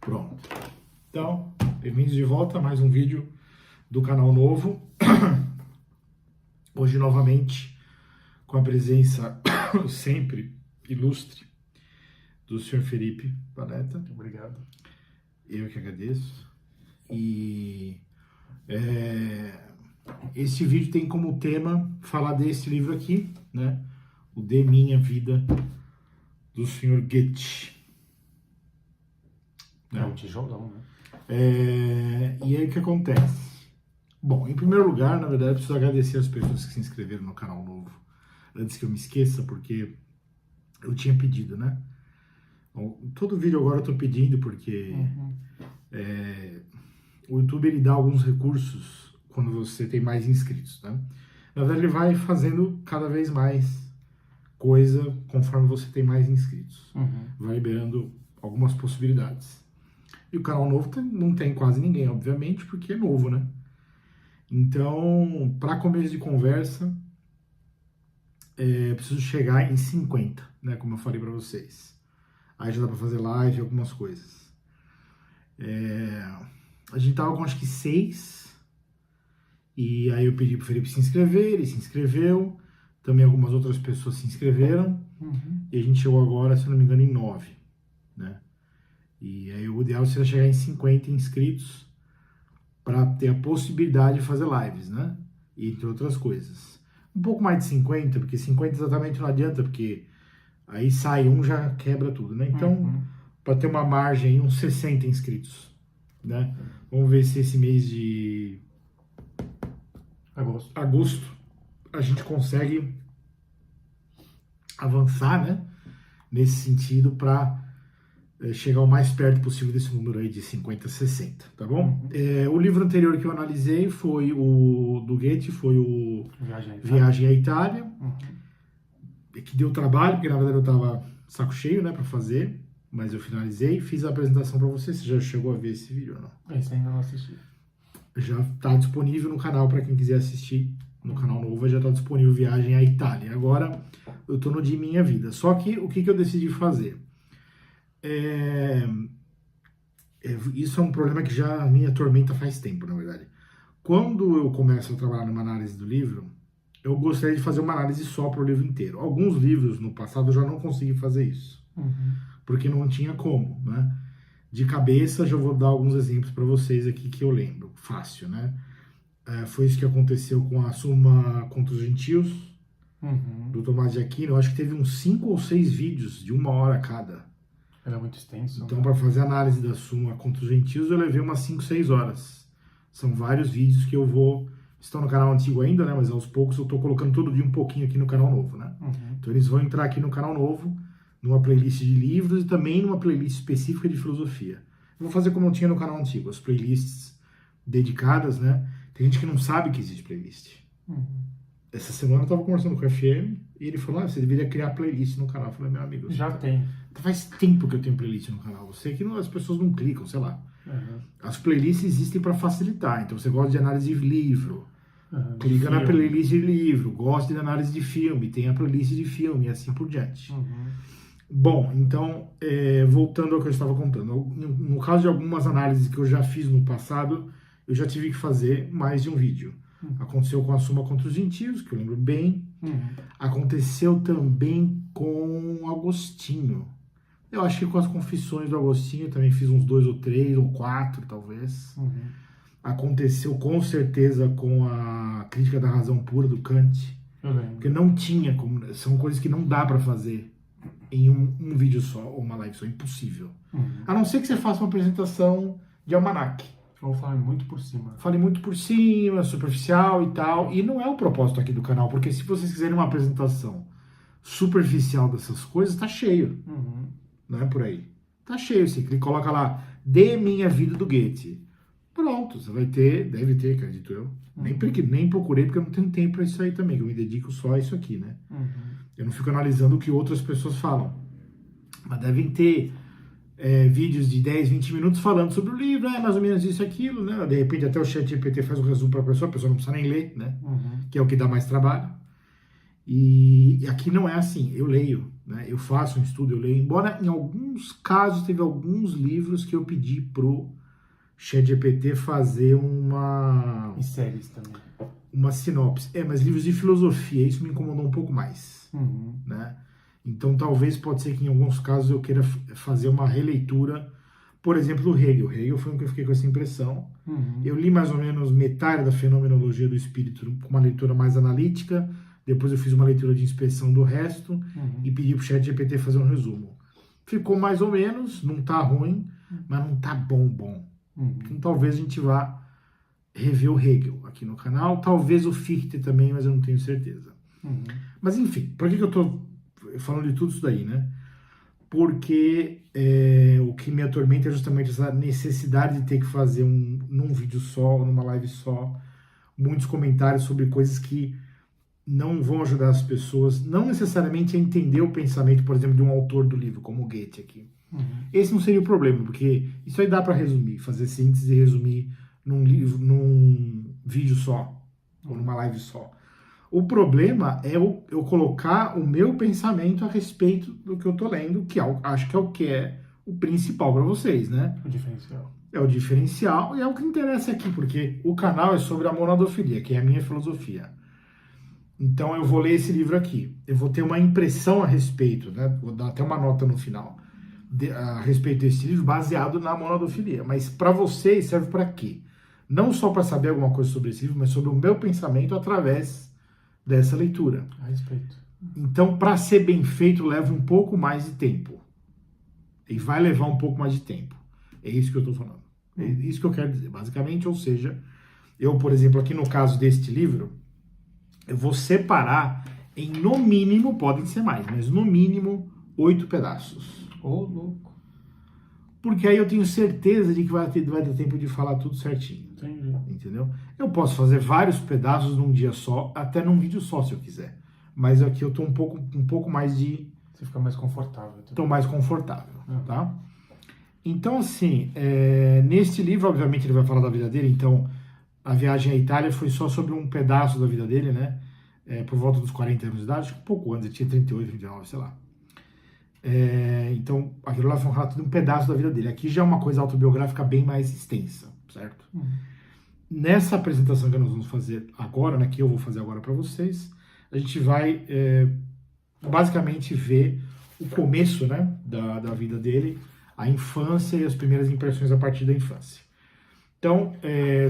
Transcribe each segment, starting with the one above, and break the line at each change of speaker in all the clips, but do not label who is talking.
Pronto. Então, bem-vindos de volta a mais um vídeo do canal novo. Hoje, novamente, com a presença sempre ilustre do Sr. Felipe Panetta.
Obrigado.
Eu que agradeço. E esse vídeo tem como tema falar desse livro aqui, né? O De Minha Vida, do Sr. Goethe.
É um tijolão, né?
E aí o que acontece? Bom, em primeiro lugar, na verdade, eu preciso agradecer as pessoas que se inscreveram no canal novo. Antes que eu me esqueça, porque eu tinha pedido, né? Todo vídeo agora eu tô pedindo, porque o YouTube ele dá alguns recursos quando você tem mais inscritos, né? Na verdade, ele vai fazendo cada vez mais coisa conforme você tem mais inscritos. Vai liberando algumas possibilidades. E o canal novo não tem quase ninguém, obviamente, porque é novo, né? Então, para começo de conversa, preciso chegar em 50, né? Como eu falei para vocês. Aí já dá para fazer live e algumas coisas. A gente tava com acho que 6. E aí eu pedi pro Felipe se inscrever, ele se inscreveu. Também algumas outras pessoas se inscreveram. E a gente chegou agora, se não me engano, em 9, né? E aí o ideal seria chegar em 50 inscritos para ter a possibilidade de fazer lives, né? E entre outras coisas. Um pouco mais de 50, porque 50 exatamente não adianta, porque aí sai um, já quebra tudo, né? Então, para ter uma margem, uns 60 inscritos, né? Vamos ver se esse mês de agosto a gente consegue avançar, né? Nesse sentido, para chegar o mais perto possível desse número aí de 50, 60, tá bom? O livro anterior que eu analisei foi o do Goethe, foi o Viagem à Itália, que deu trabalho, porque na verdade eu tava saco cheio, né, para fazer, mas eu finalizei, fiz a apresentação para você. Você já chegou a ver esse vídeo ou não?
Esse ainda não assisti.
Já tá disponível no canal para quem quiser assistir. No canal novo já tá disponível Viagem à Itália. Agora eu tô no De Minha Vida. Só que o que eu decidi fazer? Isso é um problema que já me atormenta faz tempo, na verdade. Quando eu começo a trabalhar numa análise do livro, eu gostaria de fazer uma análise só para o livro inteiro. Alguns livros no passado eu já não consegui fazer isso, porque não tinha como, né? De cabeça, já vou dar alguns exemplos para vocês aqui que eu lembro. Fácil, né? Foi isso que aconteceu com a Suma contra os Gentios, do Tomás de Aquino. Eu acho que teve uns 5 ou 6 vídeos de 1 hora cada.
Ele é muito extenso.
Então, para fazer a análise da Suma contra os Gentios, eu levei umas 5, 6 horas. São vários vídeos que eu vou... Estão no canal antigo ainda, né? Mas aos poucos eu tô colocando todo dia um pouquinho aqui no canal novo, né? Então eles vão entrar aqui no canal novo, numa playlist de livros e também numa playlist específica de filosofia. Eu vou fazer como eu tinha no canal antigo, as playlists dedicadas, né? Tem gente que não sabe que existe playlist. Essa semana eu tava conversando com o FM e ele falou, você deveria criar playlist no canal. Eu falei, meu amigo...
Já tem.
Faz tempo que eu tenho playlist no canal. Você que as pessoas não clicam, sei lá. As playlists existem para facilitar. Então você gosta de análise de livro, clica na playlist de livro. Gosta de análise de filme, tem a playlist de filme e assim por diante. Bom, então, voltando ao que eu estava contando. No caso de algumas análises que eu já fiz no passado, eu já tive que fazer mais de um vídeo. Aconteceu com a Suma contra os Gentios, que eu lembro bem. Aconteceu também com Agostinho. Eu acho que com as Confissões do Agostinho eu também fiz uns 2 ou 3 ou 4, talvez. Aconteceu com certeza com a Crítica da Razão Pura do Kant. Porque não tinha como... São coisas que não dá para fazer em um vídeo só, ou uma live só. É impossível. A não ser que você faça uma apresentação de almanaque.
Ou fale muito por cima.
Fale muito por cima, superficial e tal. E não é o propósito aqui do canal, porque se vocês quiserem uma apresentação superficial dessas coisas, tá cheio. Não é por aí. Tá cheio, assim. Ele coloca lá, De Minha Vida do Goethe. Pronto, você vai ter, deve ter, acredito eu. Nem procurei, porque eu não tenho tempo para isso aí também, que eu me dedico só a isso aqui, né? Eu não fico analisando o que outras pessoas falam. Mas devem ter vídeos de 10, 20 minutos falando sobre o livro, mais ou menos isso e aquilo, né? De repente até o ChatGPT faz um resumo para a pessoa não precisa nem ler, né? Que é o que dá mais trabalho. E aqui não é assim, eu leio, né? Eu faço um estudo, eu leio, embora em alguns casos teve alguns livros que eu pedi pro ChatGPT fazer
E séries também.
uma sinopse. Mas livros de filosofia, isso me incomodou um pouco mais, né? Então talvez pode ser que em alguns casos eu queira fazer uma releitura, por exemplo, do Hegel. Hegel foi um que eu fiquei com essa impressão. Eu li mais ou menos metade da Fenomenologia do Espírito com uma leitura mais analítica, depois eu fiz uma leitura de inspeção do resto e pedi pro ChatGPT fazer um resumo. Ficou mais ou menos, não tá ruim, mas não tá bom. Então talvez a gente vá rever o Hegel aqui no canal, talvez o Fichte também, mas eu não tenho certeza. Mas enfim, por que eu tô falando de tudo isso daí, né? Porque o que me atormenta é justamente essa necessidade de ter que fazer num vídeo só, numa live só, muitos comentários sobre coisas que não vão ajudar as pessoas, não necessariamente a entender o pensamento, por exemplo, de um autor do livro, como o Goethe aqui. Esse não seria o problema, porque isso aí dá para resumir, fazer síntese e resumir num vídeo só, ou numa live só. O problema é eu colocar o meu pensamento a respeito do que eu tô lendo, que acho que é o que é o principal para vocês, né?
O diferencial.
É o diferencial e é o que interessa aqui, porque o canal é sobre a monadofilia, que é a minha filosofia. Então eu vou ler esse livro aqui. Eu vou ter uma impressão a respeito, né? Vou dar até uma nota no final a respeito desse livro baseado na monadofilia. Mas para vocês serve para quê? Não só para saber alguma coisa sobre esse livro, mas sobre o meu pensamento através dessa leitura.
A respeito.
Então, para ser bem feito, leva um pouco mais de tempo. E vai levar um pouco mais de tempo. É isso que eu estou falando. É isso que eu quero dizer, basicamente. Ou seja, eu, por exemplo, aqui no caso deste livro, eu vou separar em, no mínimo, podem ser mais, mas no mínimo, 8 pedaços.
Ô, louco.
Porque aí eu tenho certeza de que vai ter tempo de falar tudo certinho.
Entendi.
Entendeu? Eu posso fazer vários pedaços num dia só, até num vídeo só, se eu quiser. Mas aqui eu tô um pouco mais de...
Você fica mais confortável.
Tô mais confortável, tá? Então, assim, neste livro, obviamente, ele vai falar da vida dele. Então, a viagem à Itália foi só sobre um pedaço da vida dele, né? Por volta dos 40 anos de idade, acho que um pouco antes, ele tinha 38, 39, sei lá. Então, aquilo lá foi um relato de um pedaço da vida dele. Aqui já é uma coisa autobiográfica bem mais extensa, certo? Nessa apresentação que nós vamos fazer agora, né, que eu vou fazer agora para vocês, a gente vai basicamente ver o começo, né, da vida dele, a infância e as primeiras impressões a partir da infância. Então,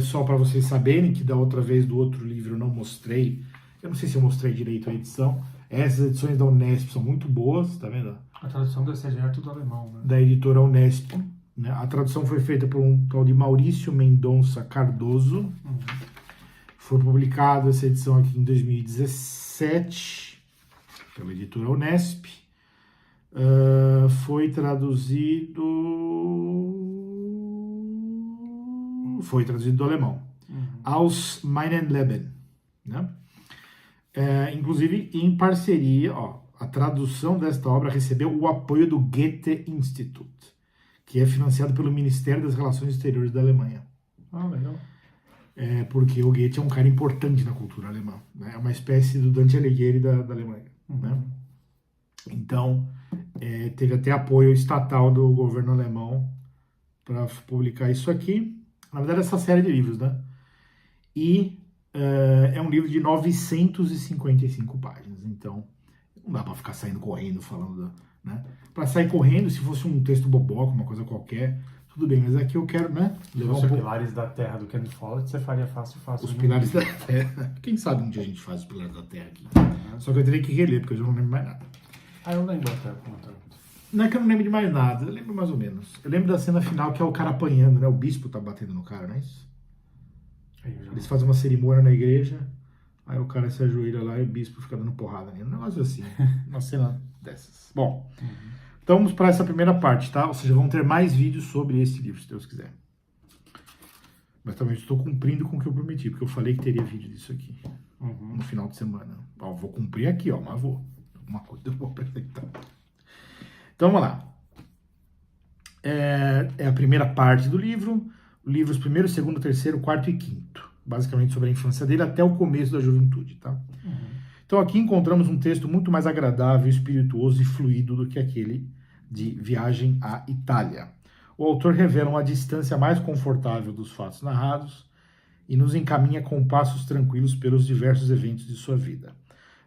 só para vocês saberem que da outra vez do outro livro eu não mostrei, eu não sei se eu mostrei direito a edição, essas edições da Unesp são muito boas, tá vendo?
A tradução deve ser direto do alemão, né?
Da editora Unesp. Né? A tradução foi feita por um tal de Maurício Mendonça Cardoso. Foi publicada essa edição aqui em 2017 pela editora Unesp. Foi traduzido do alemão. Aus meinem Leben. Né? Inclusive em parceria, a tradução desta obra recebeu o apoio do Goethe Institut, que é financiado pelo Ministério das Relações Exteriores da Alemanha.
Ah, legal.
Porque o Goethe é um cara importante na cultura alemã. Né? É uma espécie do Dante Alighieri da Alemanha. Né? Então, teve até apoio estatal do governo alemão para publicar isso aqui. Na verdade, essa série de livros, né? E é um livro de 955 páginas. Então, não dá para ficar saindo correndo, falando... Né? Para sair correndo, se fosse um texto boboca, uma coisa qualquer, tudo bem, mas aqui eu quero, né?
Levar os Pilares da Terra do Ken Follett, você faria fácil.
Os Pilares da Terra. Quem sabe um dia a gente faz os Pilares da Terra aqui. Só que eu teria que reler, porque eu já não lembro mais nada.
Eu lembro até contanto.
Não é que eu não lembro de mais nada, eu lembro mais ou menos. Eu lembro da cena final que é o cara apanhando, né? O bispo tá batendo no cara, não é isso? Eles fazem uma cerimônia na igreja, aí o cara se ajoelha lá e o bispo fica dando porrada nele. Um negócio assim, uma cena dessas. Bom, então vamos para essa primeira parte, tá? Ou seja, vão ter mais vídeos sobre esse livro, se Deus quiser. Mas também estou cumprindo com o que eu prometi, porque eu falei que teria vídeo disso aqui no final de semana. Vou cumprir aqui, mas vou. Uma coisa eu vou apresentar. Então vamos lá. É a primeira parte do livro. Livros 1º, 2º, 3º, 4º e 5º. Basicamente sobre a infância dele até o começo da juventude, tá? Então aqui encontramos um texto muito mais agradável, espirituoso e fluido do que aquele de Viagem à Itália. O autor revela uma distância mais confortável dos fatos narrados e nos encaminha com passos tranquilos pelos diversos eventos de sua vida.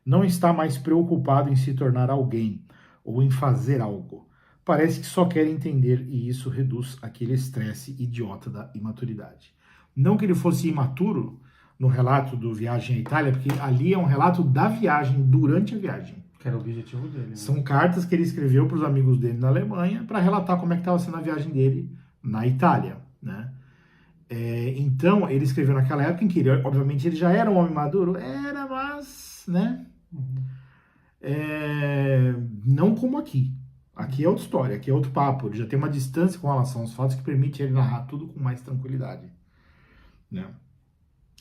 Não está mais preocupado em se tornar alguém ou em fazer algo. Parece que só quer entender e isso reduz aquele estresse idiota da imaturidade. Não que ele fosse imaturo no relato do Viagem à Itália, porque ali é um relato da viagem, durante a viagem.
Que era o objetivo dele. Né?
São cartas que ele escreveu para os amigos dele na Alemanha para relatar como é que estava sendo a viagem dele na Itália, né? Então, ele escreveu naquela época em que, obviamente, ele já era um homem maduro. Era, mas, né? Não como aqui. Aqui é outra história, aqui é outro papo. Ele já tem uma distância com relação aos fatos que permite ele narrar tudo com mais tranquilidade, né?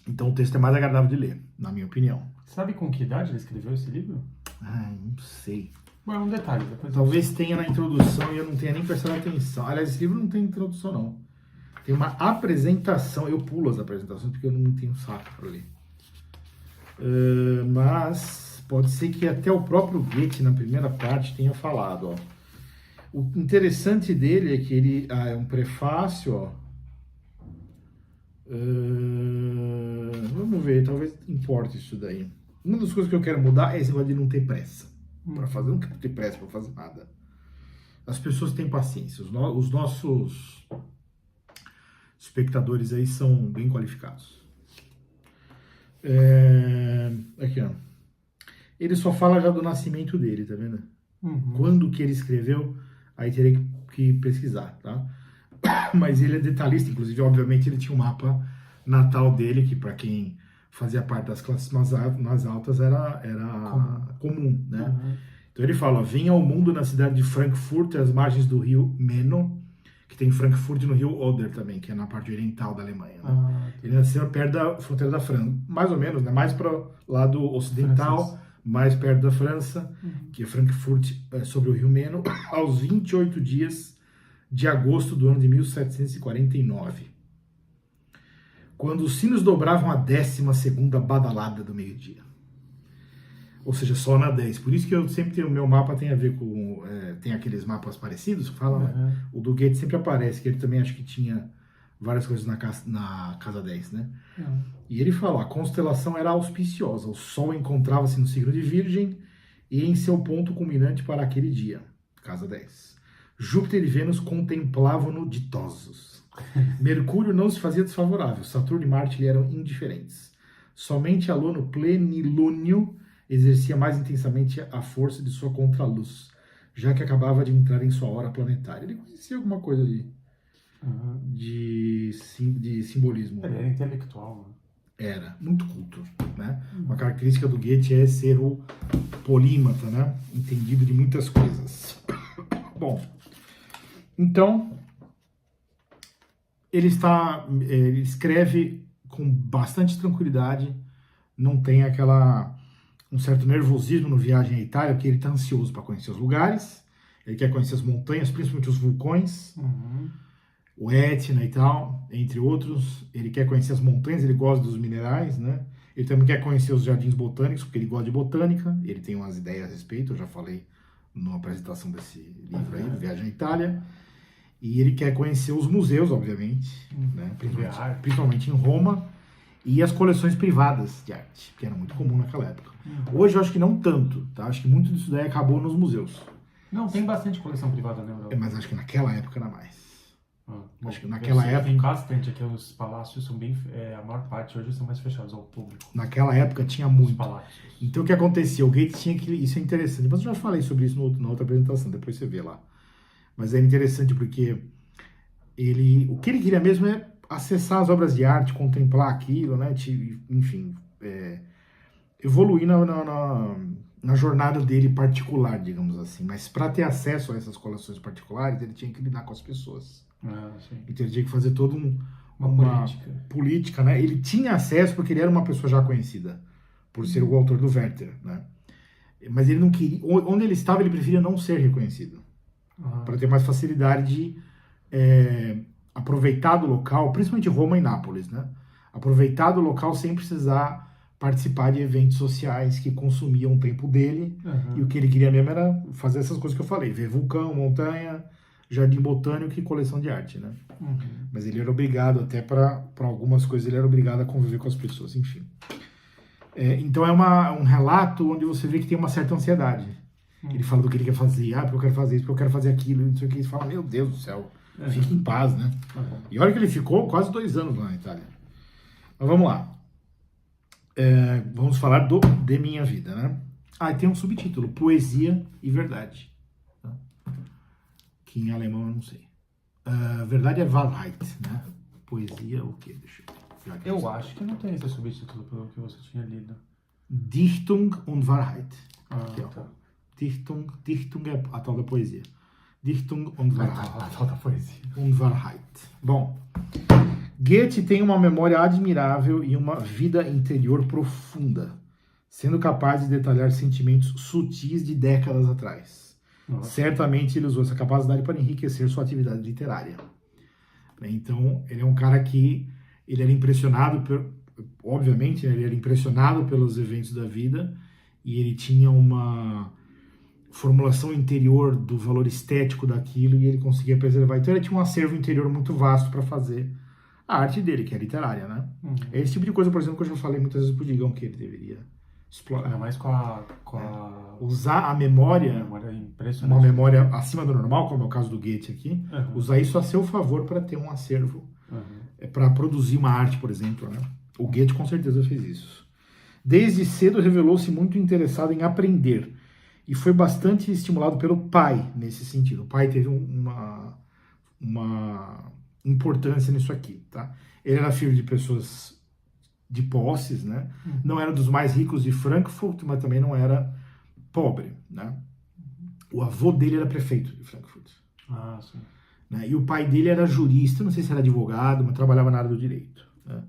Então, o texto é mais agradável de ler, na minha opinião.
Sabe com que idade ele escreveu esse livro?
Não sei.
Bom, é um detalhe. Depois
Talvez tenha na introdução e eu não tenha nem prestado atenção. Aliás, esse livro não tem introdução, não. Tem uma apresentação. Eu pulo as apresentações porque eu não tenho saco para ler. Mas pode ser que até o próprio Goethe, na primeira parte, tenha falado. Ó. O interessante dele é que ele... é um prefácio, ó. Vamos ver, talvez importe isso daí. Uma das coisas que eu quero mudar é esse negócio de não ter pressa para fazer. Eu não quero ter pressa para fazer nada. As pessoas têm paciência. Os nossos espectadores aí são bem qualificados. Aqui, ó. Ele só fala já do nascimento dele, tá vendo? Quando que ele escreveu, aí teria que pesquisar, tá? Mas ele é detalhista, inclusive, obviamente, ele tinha um mapa natal dele, que para quem fazia parte das classes mais altas era comum, né? Então ele fala, vinha ao mundo na cidade de Frankfurt, às margens do rio Meno, que tem Frankfurt no rio Oder também, que é na parte oriental da Alemanha. Né? Ele nasceu perto da fronteira da França, mais ou menos, né? Mais para o lado ocidental, mais perto da França, que é Frankfurt, sobre o rio Meno, aos 28 dias de agosto do ano de 1749, quando os sinos dobravam a 12ª badalada do meio-dia. Ou seja, só na 10. Por isso que eu sempre tenho, o meu mapa tem a ver com... tem aqueles mapas parecidos, fala, né? O do Goethe sempre aparece, que ele também acho que tinha várias coisas na casa 10, né? E ele fala, a constelação era auspiciosa, o Sol encontrava-se no signo de Virgem e em seu ponto culminante para aquele dia, casa 10. Júpiter e Vênus contemplavam-no ditosos. Mercúrio não se fazia desfavorável, Saturno e Marte lhe eram indiferentes. Somente a Lua no plenilúnio exercia mais intensamente a força de sua contraluz, já que acabava de entrar em sua hora planetária. Ele conhecia alguma coisa de simbolismo.
Ele era intelectual, né?
Era, muito culto, né? Uma característica do Goethe é ser o polímata, né? Entendido de muitas coisas. Bom, então, ele escreve com bastante tranquilidade, não tem um certo nervosismo no Viagem à Itália, porque ele está ansioso para conhecer os lugares, ele quer conhecer as montanhas, principalmente os vulcões, o Etna e tal, entre outros. Ele quer conhecer as montanhas, ele gosta dos minerais, né? Ele também quer conhecer os jardins botânicos, porque ele gosta de botânica, ele tem umas ideias a respeito, eu já falei na apresentação desse livro aí, Viagem à Itália. E ele quer conhecer os museus, obviamente, né? Principalmente em Roma, e as coleções privadas de arte, que era muito comum naquela época. Hoje eu acho que não tanto, tá? Acho que muito disso daí acabou nos museus.
Não, tem bastante coleção privada na Europa.
Mas acho que naquela época era mais.
Acho que naquela época... Tem bastante aqui, os palácios são bem... a maior parte hoje são mais fechados ao público.
Naquela época tinha muito.
Os palácios.
Então o que acontecia? O Goethe tinha que... Isso é interessante, mas eu já falei sobre isso na outra apresentação, depois você vê lá. Mas é interessante porque o que ele queria mesmo é acessar as obras de arte, contemplar aquilo, né? Enfim, evoluir na jornada dele particular, digamos assim. Mas para ter acesso a essas coleções particulares, ele tinha que lidar com as pessoas. Então ele tinha que fazer toda uma política, né? Ele tinha acesso porque ele era uma pessoa já conhecida, por ser o autor do Werther, né? Mas ele não queria... Onde ele estava, ele preferia não ser reconhecido. Para ter mais facilidade de aproveitar do local, principalmente Roma e Nápoles, né? Aproveitar do local sem precisar participar de eventos sociais que consumiam o tempo dele, e o que ele queria mesmo era fazer essas coisas que eu falei, ver vulcão, montanha, jardim botânico e coleção de arte, né? Mas ele era obrigado, até para algumas coisas, ele era obrigado a conviver com as pessoas, enfim. Então é um relato onde você vê que tem uma certa ansiedade. Ele fala do que ele quer fazer, porque eu quero fazer isso, porque eu quero fazer aquilo, não sei o que, e você fala, meu Deus do céu, fique em paz, né? E olha que ele ficou quase 2 anos lá na Itália. Mas vamos lá. Vamos falar de minha vida, né? E tem um subtítulo, Poesia e Verdade. Tá? Que em alemão eu não sei. Verdade é Wahrheit, né? Poesia o quê? Deixa eu ver.
Eu acho que não tem esse subtítulo pelo que você tinha lido.
Dichtung und Wahrheit. Aqui, ó.
Tá.
Dichtung é a tal da poesia. Dichtung und Wahrheit.
A tal da poesia.
Und Wahrheit. Bom, Goethe tem uma memória admirável e uma vida interior profunda, sendo capaz de detalhar sentimentos sutis de décadas atrás. Nossa. Certamente ele usou essa capacidade para enriquecer sua atividade literária. Então, ele é um cara que ele era impressionado, obviamente, ele era impressionado pelos eventos da vida, e ele tinha uma formulação interior do valor estético daquilo, e ele conseguia preservar. Então ele tinha um acervo interior muito vasto para fazer a arte dele, que é literária, né? É esse tipo de coisa, por exemplo, que eu já falei muitas vezes pro Digão, que ele deveria explorar.
Ainda mais com a...
Usar a memória,
impressionante.
uma memória acima do normal, como é o caso do Goethe aqui, usar isso a seu favor para ter um acervo, para produzir uma arte, por exemplo, né? O Goethe com certeza fez isso. Desde cedo revelou-se muito interessado em aprender, e foi bastante estimulado pelo pai nesse sentido. O pai teve uma importância nisso aqui, tá? Ele era filho de pessoas de posses, né? Não era dos mais ricos de Frankfurt, mas também não era pobre, né? O avô dele era prefeito de Frankfurt.
Sim.
Né? E o pai dele era jurista, não sei se era advogado, mas trabalhava na área do direito, né?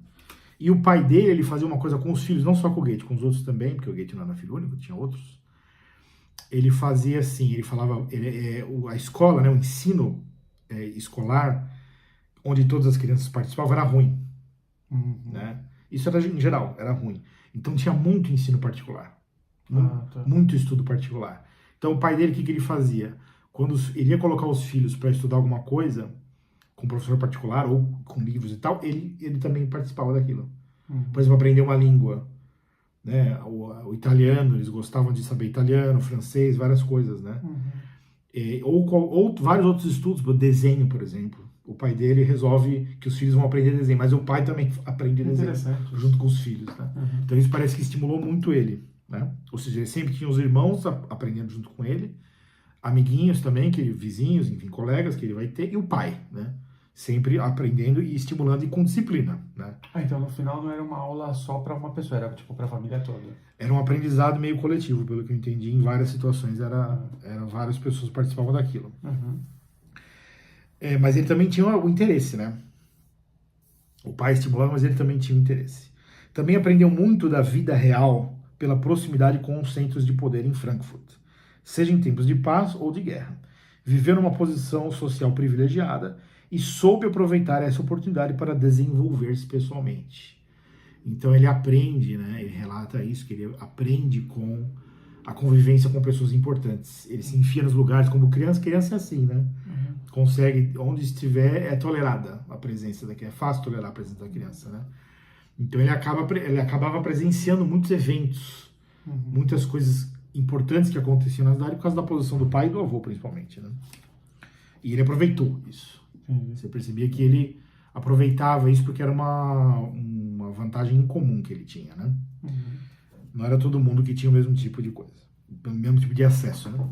E o pai dele, ele fazia uma coisa com os filhos, não só com o Goethe, com os outros também, porque o Goethe não era filho único, tinha outros. Ele fazia assim, ele falava, a escola, né, o ensino escolar, onde todas as crianças participavam, era ruim. Né? Isso era em geral, era ruim. Então tinha muito ensino particular, muito estudo particular. Então o pai dele, o que ele fazia? Quando ele ia colocar os filhos para estudar alguma coisa, com professor particular ou com livros e tal, ele também participava daquilo. Por exemplo, aprender uma língua, né? O italiano, eles gostavam de saber italiano, francês, várias coisas, né? Ou vários outros estudos, desenho, por exemplo. O pai dele resolve que os filhos vão aprender desenho, mas o pai também aprende desenho junto com os filhos, né? Então isso parece que estimulou muito ele, né? Ou seja, ele sempre tinha os irmãos aprendendo junto com ele, amiguinhos também, vizinhos, enfim, colegas que ele vai ter, e o pai, né? Sempre aprendendo e estimulando e com disciplina, né?
Então no final não era uma aula só para uma pessoa, era tipo para a família toda.
Era um aprendizado meio coletivo, pelo que eu entendi, em várias situações, várias pessoas participavam daquilo. Mas ele também tinha o interesse, né? O pai estimulava, mas ele também tinha o interesse. Também aprendeu muito da vida real pela proximidade com os centros de poder em Frankfurt, seja em tempos de paz ou de guerra. Viveu numa posição social privilegiada e soube aproveitar essa oportunidade para desenvolver-se pessoalmente. Então ele aprende, né? Ele relata isso, que ele aprende com a convivência com pessoas importantes. Ele se enfia nos lugares como criança é assim, né? Consegue, onde estiver, é tolerada a presença da criança, é fácil tolerar a presença da criança, né? Então ele acabava presenciando muitos eventos, muitas coisas importantes que aconteciam na cidade por causa da posição do pai e do avô, principalmente, né? E ele aproveitou isso. Você percebia que ele aproveitava isso porque era uma vantagem incomum que ele tinha, né? Não era todo mundo que tinha o mesmo tipo de coisa, o mesmo tipo de acesso, né?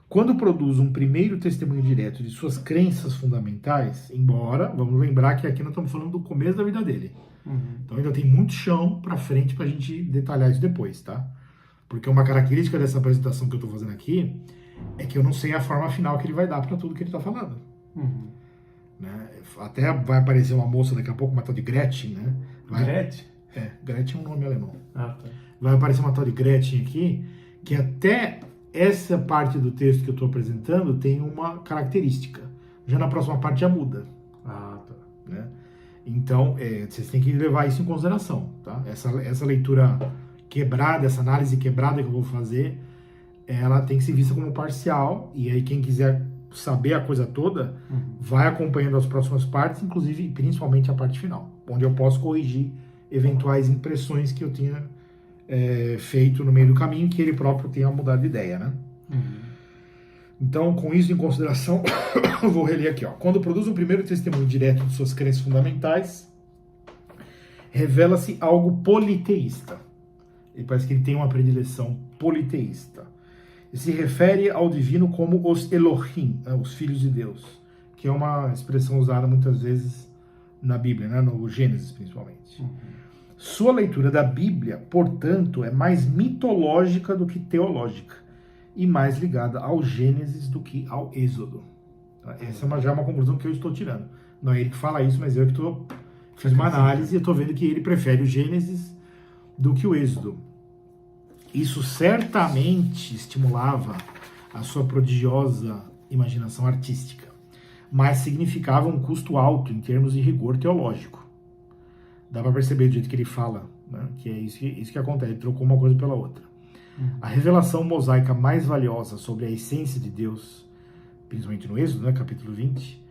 Quando produz um primeiro testemunho direto de suas crenças fundamentais, embora, vamos lembrar que aqui nós estamos falando do começo da vida dele. Então ainda tem muito chão pra frente pra gente detalhar isso depois, tá? Porque uma característica dessa apresentação que eu tô fazendo aqui é que eu não sei a forma final que ele vai dar pra tudo que ele tá falando. Né? Até vai aparecer uma moça daqui a pouco, uma tal de Gretchen, né?
Gretchen?
Gretchen é um nome alemão.
Tá.
Vai aparecer uma tal de Gretchen aqui, que até essa parte do texto que eu estou apresentando tem uma característica. Já na próxima parte já muda.
Tá.
Né? Então, vocês têm que levar isso em consideração, tá? Essa leitura quebrada, essa análise quebrada que eu vou fazer, ela tem que ser vista como parcial, e aí quem quiser saber a coisa toda, vai acompanhando as próximas partes, inclusive, principalmente a parte final, onde eu posso corrigir eventuais impressões que eu tinha feito no meio do caminho, que ele próprio tenha mudado de ideia, né? Então, com isso em consideração, eu vou reler aqui, ó. Quando produz um primeiro testemunho direto de suas crenças fundamentais, revela-se algo politeísta. Ele parece que ele tem uma predileção politeísta. E se refere ao divino como os Elohim, os filhos de Deus, que é uma expressão usada muitas vezes na Bíblia, né? No Gênesis principalmente. Sua leitura da Bíblia, portanto, é mais mitológica do que teológica, e mais ligada ao Gênesis do que ao Êxodo. Essa já é uma conclusão que eu estou tirando. Não é ele que fala isso, mas eu que fiz uma análise e estou vendo que ele prefere o Gênesis do que o Êxodo. Isso certamente estimulava a sua prodigiosa imaginação artística, mas significava um custo alto em termos de rigor teológico. Dá para perceber do jeito que ele fala, né? Que é isso que acontece, ele trocou uma coisa pela outra. A revelação mosaica mais valiosa sobre a essência de Deus, principalmente no Êxodo, né, capítulo 20,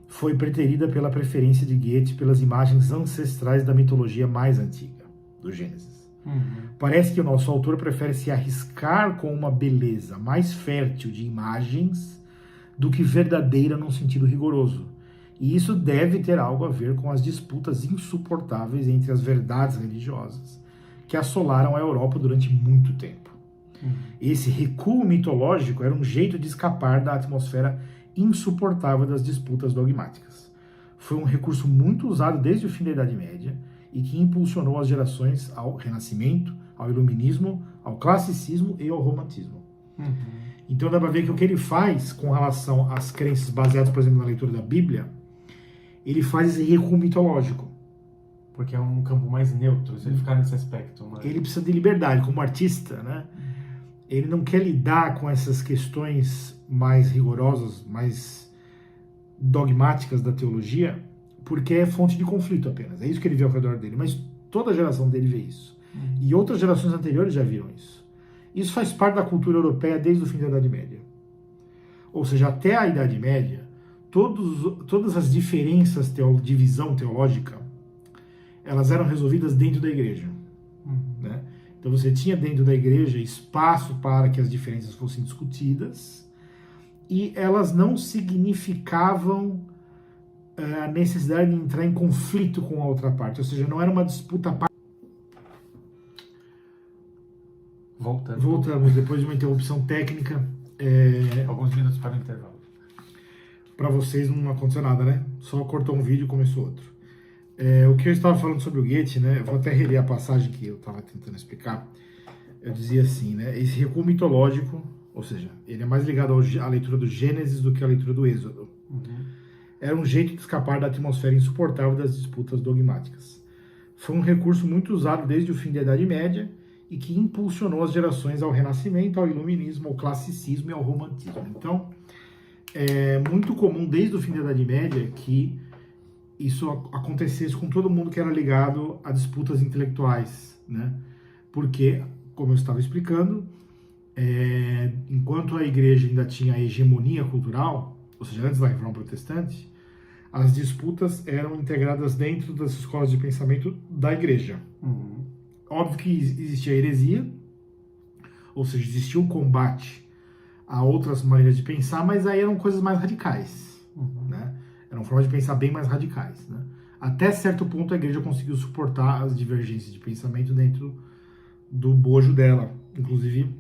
foi preterida pela preferência de Goethe pelas imagens ancestrais da mitologia mais antiga, do Gênesis. Parece que o nosso autor prefere se arriscar com uma beleza mais fértil de imagens do que verdadeira num sentido rigoroso. E isso deve ter algo a ver com as disputas insuportáveis entre as verdades religiosas que assolaram a Europa durante muito tempo. Esse recuo mitológico era um jeito de escapar da atmosfera insuportável das disputas dogmáticas. Foi um recurso muito usado desde o fim da Idade Média e que impulsionou as gerações ao Renascimento, ao Iluminismo, ao Classicismo e ao Romantismo. Então dá para ver que o que ele faz com relação às crenças baseadas, por exemplo, na leitura da Bíblia, ele faz esse recuo mitológico.
Porque é um campo mais neutro, se ele ficar nesse aspecto. Mas...
Ele precisa de liberdade, como artista, né? Ele não quer lidar com essas questões mais rigorosas, mais dogmáticas da teologia, porque é fonte de conflito apenas. É isso que ele vê ao redor dele. Mas toda a geração dele vê isso. E outras gerações anteriores já viram isso. Isso faz parte da cultura europeia desde o fim da Idade Média. Ou seja, até a Idade Média, todas as diferenças de visão teológica, elas eram resolvidas dentro da igreja. Né? Então você tinha dentro da igreja espaço para que as diferenças fossem discutidas, e elas não significavam a necessidade de entrar em conflito com a outra parte, ou seja, não era uma disputa. Voltamos depois de uma interrupção técnica.
Alguns minutos para o intervalo.
Para vocês não aconteceu nada, né? Só cortou um vídeo e começou outro. O que eu estava falando sobre o Goethe, né? Eu vou até reler a passagem que eu estava tentando explicar. Eu dizia assim, né? Esse recuo mitológico, ou seja, ele é mais ligado à leitura do Gênesis do que à leitura do Êxodo. Era um jeito de escapar da atmosfera insuportável das disputas dogmáticas. Foi um recurso muito usado desde o fim da Idade Média e que impulsionou as gerações ao Renascimento, ao Iluminismo, ao Classicismo e ao Romantismo. Então, é muito comum desde o fim da Idade Média que isso acontecesse com todo mundo que era ligado a disputas intelectuais, né? Porque, como eu estava explicando, enquanto a igreja ainda tinha a hegemonia cultural, ou seja, antes da Reforma Protestante, as disputas eram integradas dentro das escolas de pensamento da igreja. Óbvio que existia a heresia, ou seja, existia o combate a outras maneiras de pensar, mas aí eram coisas mais radicais, né? Eram formas de pensar bem mais radicais, né? Até certo ponto a igreja conseguiu suportar as divergências de pensamento dentro do bojo dela, inclusive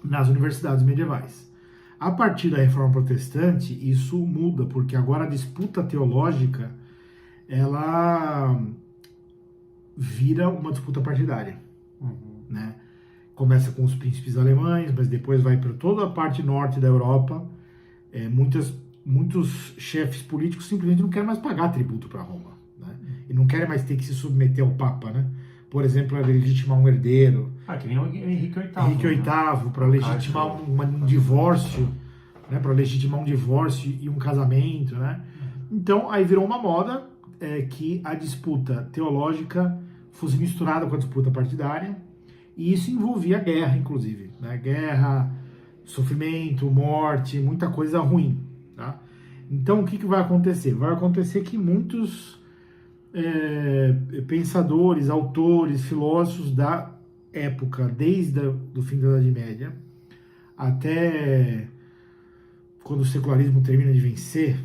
nas universidades medievais. A partir da Reforma Protestante, isso muda, porque agora a disputa teológica, ela vira uma disputa partidária, né? Começa com os príncipes alemães, mas depois vai para toda a parte norte da Europa. Muitos chefes políticos simplesmente não querem mais pagar tributo para Roma, né? E não querem mais ter que se submeter ao Papa, né? Por exemplo, para legitimar um herdeiro.
Que nem o Henrique VIII.
Henrique VIII, né? Para legitimar um divórcio, né? Para legitimar um divórcio e um casamento, né? Então, aí virou uma moda, que a disputa teológica fosse misturada com a disputa partidária, e isso envolvia guerra, inclusive, né? Guerra, sofrimento, morte, muita coisa ruim, tá? Então, o que vai acontecer? Vai acontecer que muitos pensadores, autores, filósofos da época, desde o fim da Idade Média até quando o secularismo termina de vencer,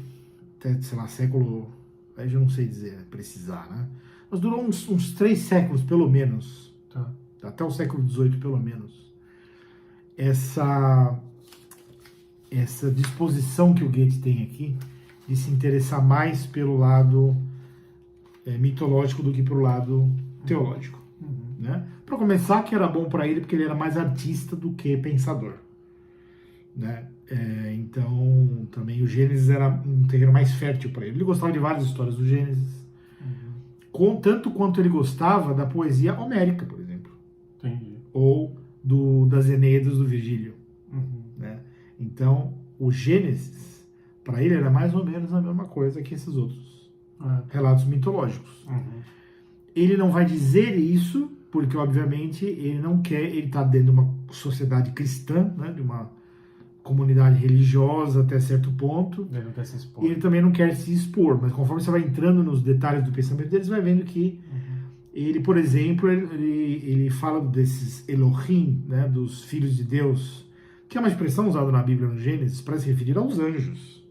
até, sei lá, século... aí já não sei precisar, né? Mas durou uns 3 séculos, pelo menos.
Tá.
Até o século XVIII, pelo menos. Essa disposição que o Goethe tem aqui de se interessar mais pelo lado mitológico do que pelo lado teológico. Né? Para começar, que era bom para ele porque ele era mais artista do que pensador. Né? Então, também o Gênesis era um terreno mais fértil para ele. Ele gostava de várias histórias do Gênesis. Tanto quanto ele gostava da poesia homérica, por exemplo.
Entendi.
Ou das Eneas do Virgílio. Né? Então, o Gênesis, para ele, era mais ou menos a mesma coisa que esses outros relatos mitológicos. Ele não vai dizer isso, porque, obviamente, ele não quer, ele está dentro de uma sociedade cristã, né, de uma comunidade religiosa até certo ponto.
Ele não quer se expor.
E ele também não quer se expor, mas conforme você vai entrando nos detalhes do pensamento deles, vai vendo que ele, por exemplo, ele fala desses Elohim, né, dos filhos de Deus, que é uma expressão usada na Bíblia, no Gênesis, para se referir aos anjos.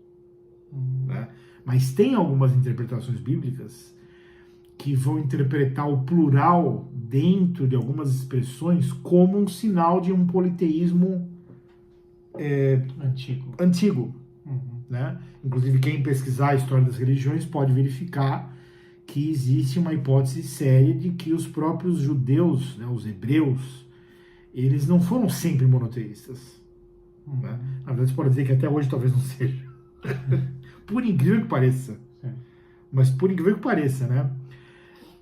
Né? Mas tem algumas interpretações bíblicas que vão interpretar o plural dentro de algumas expressões como um sinal de um politeísmo antigo. Né? Inclusive, quem pesquisar a história das religiões pode verificar que existe uma hipótese séria de que os próprios judeus, né, os hebreus, eles não foram sempre monoteístas. Né? Na verdade, você pode dizer que até hoje talvez não seja. Por incrível que pareça.
Sim.
Mas por incrível que pareça, né?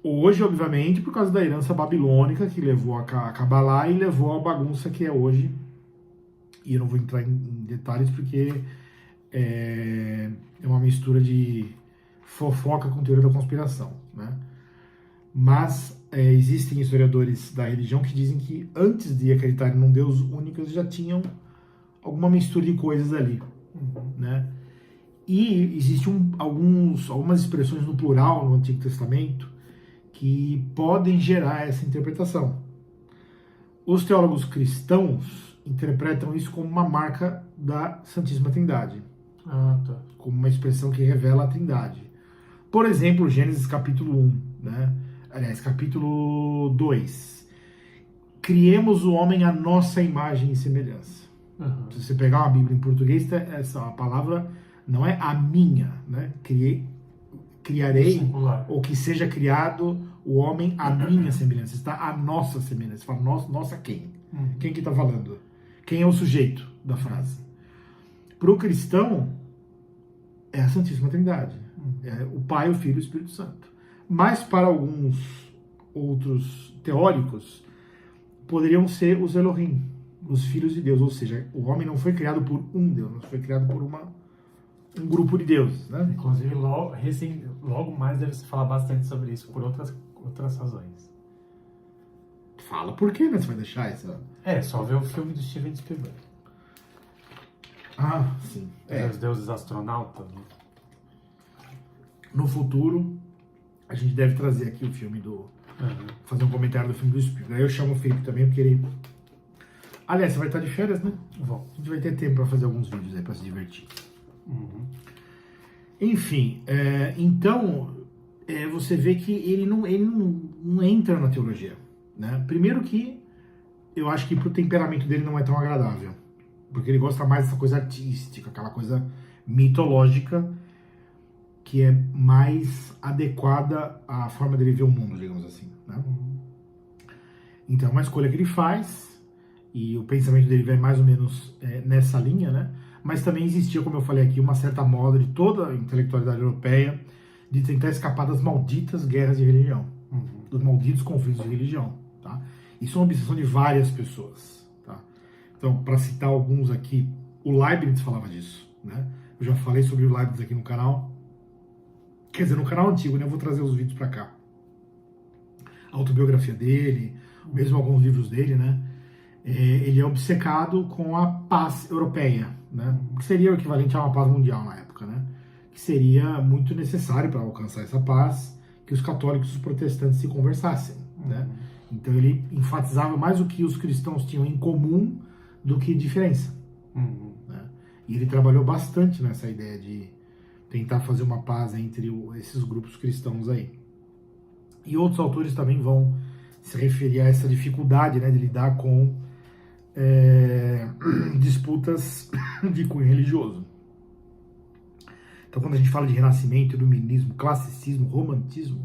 Hoje, obviamente, por causa da herança babilônica que levou a Cabalá e levou à bagunça que é hoje. E eu não vou entrar em detalhes porque é uma mistura de fofoca com teoria da conspiração, né? Mas existem historiadores da religião que dizem que antes de acreditarem num Deus único, eles já tinham alguma mistura de coisas ali, né? E existem algumas expressões no plural no Antigo Testamento que podem gerar essa interpretação. Os teólogos cristãos interpretam isso como uma marca da Santíssima Trindade, como uma expressão que revela a Trindade. Por exemplo, Gênesis capítulo 1, né? Aliás, capítulo 2. Criemos o homem à nossa imagem e semelhança. Se você pegar uma Bíblia em português, essa palavra não é a minha, né? Criarei, ou que seja criado o homem à minha semelhança. Está a nossa semelhança. Você fala, nossa quem? Quem que está falando? Quem é o sujeito da frase? Para o cristão, é a Santíssima Trindade. É o Pai, o Filho e o Espírito Santo. Mas para alguns outros teóricos, poderiam ser os Elohim, os filhos de Deus. Ou seja, o homem não foi criado por um Deus, mas foi criado por um grupo de deuses, né?
Inclusive, logo mais deve se falar bastante sobre isso, por outras razões.
Fala por quê, né? Você vai deixar essa...
Só ver o filme do Steven Spielberg.
Ah, sim.
Os deuses astronautas. Né?
No futuro, a gente deve trazer aqui o filme fazer um comentário do filme do Spielberg. Aí eu chamo o Felipe também, porque ele... Aliás, você vai estar de férias, né?
Vou.
A gente vai ter tempo para fazer alguns vídeos aí, para se divertir. Enfim, então, você vê que ele não entra na teologia. Né? Primeiro que eu acho que pro temperamento dele não é tão agradável. Porque ele gosta mais dessa coisa artística, aquela coisa mitológica, que é mais adequada à forma dele ver o mundo, digamos assim. Né? Então é uma escolha que ele faz, e o pensamento dele vai mais ou menos nessa linha, né? Mas também existia, como eu falei aqui, uma certa moda de toda a intelectualidade europeia de tentar escapar das malditas guerras de religião, dos malditos conflitos de religião. Tá? Isso é uma obsessão de várias pessoas. Tá? Então, para citar alguns aqui, o Leibniz falava disso. Né? Eu já falei sobre o Leibniz aqui no canal. quer dizer, no canal antigo, né? Eu vou trazer os vídeos para cá. A autobiografia dele, mesmo alguns livros dele, né? Ele é obcecado com a paz europeia, né? Que seria o equivalente a uma paz mundial na época, né? Que seria muito necessário para alcançar essa paz que os católicos e os protestantes se conversassem, né? Então ele enfatizava mais o que os cristãos tinham em comum do que diferença, né? E ele trabalhou bastante nessa ideia de tentar fazer uma paz entre esses grupos cristãos aí. E outros autores também vão se referir a essa dificuldade, né, de lidar com disputas de cunho religioso. Então, quando a gente fala de renascimento, iluminismo, classicismo, romantismo,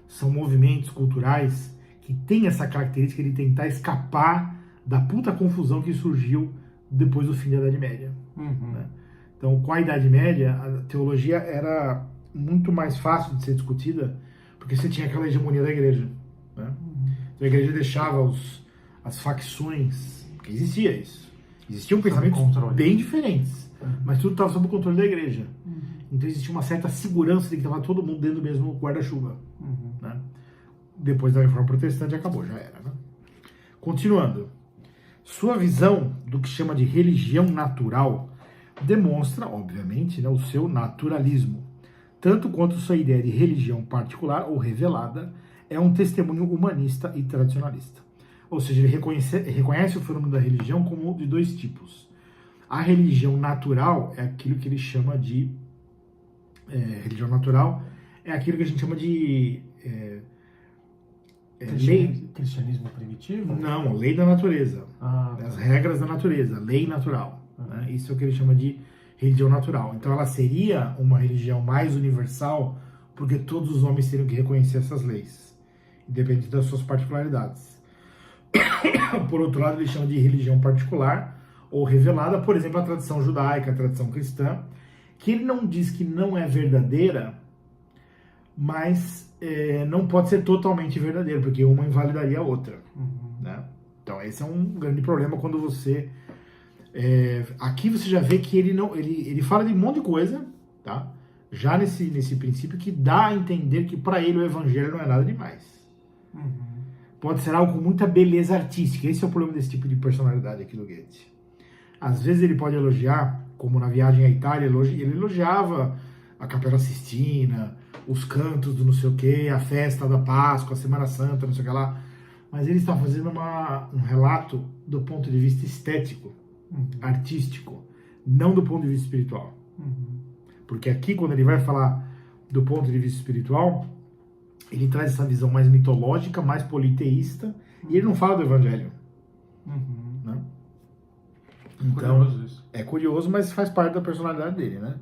são movimentos culturais que têm essa característica de tentar escapar da puta confusão que surgiu depois do fim da Idade Média. Né? Então, com a Idade Média, a teologia era muito mais fácil de ser discutida, porque você tinha aquela hegemonia da igreja, né? Então, a igreja deixava as facções, porque existia isso. Existiam pensamentos bem diferentes, mas tudo estava sob o controle da igreja. Então existia uma certa segurança de que estava todo mundo dentro do mesmo guarda-chuva. Né? Depois da Reforma Protestante acabou, já era. Né? Continuando. Sua visão do que chama de religião natural demonstra, obviamente, né, o seu naturalismo. Tanto quanto sua ideia de religião particular ou revelada é um testemunho humanista e tradicionalista. Ou seja, ele reconhece o fenômeno da religião como de dois tipos. A religião natural é aquilo que ele chama de... religião natural é aquilo que a gente chama de... lei...
Cristianismo primitivo?
Não, lei da natureza. As regras da natureza, lei natural. Né? Isso é o que ele chama de religião natural. Então ela seria uma religião mais universal porque todos os homens teriam que reconhecer essas leis, independente das suas particularidades. Por outro lado, ele chama de religião particular ou revelada, por exemplo, a tradição judaica, a tradição cristã, que ele não diz que não é verdadeira, mas não pode ser totalmente verdadeira, porque uma invalidaria a outra. Né? Então esse é um grande problema quando você... aqui você já vê que ele fala de um monte de coisa, tá? Já nesse princípio que dá a entender que para ele o evangelho não é nada demais. Pode ser algo com muita beleza artística. Esse é o problema desse tipo de personalidade aqui do Goethe. Às vezes ele pode elogiar, como na viagem à Itália, ele elogiava a Capela Sistina, os cantos do não sei o que, a festa da Páscoa, a Semana Santa, não sei o que lá. Mas ele está fazendo um relato do ponto de vista estético, artístico, não do ponto de vista espiritual. Porque aqui, quando ele vai falar do ponto de vista espiritual, ele traz essa visão mais mitológica, mais politeísta, e ele não fala do evangelho. Né? Então, é curioso, mas faz parte da personalidade dele, né?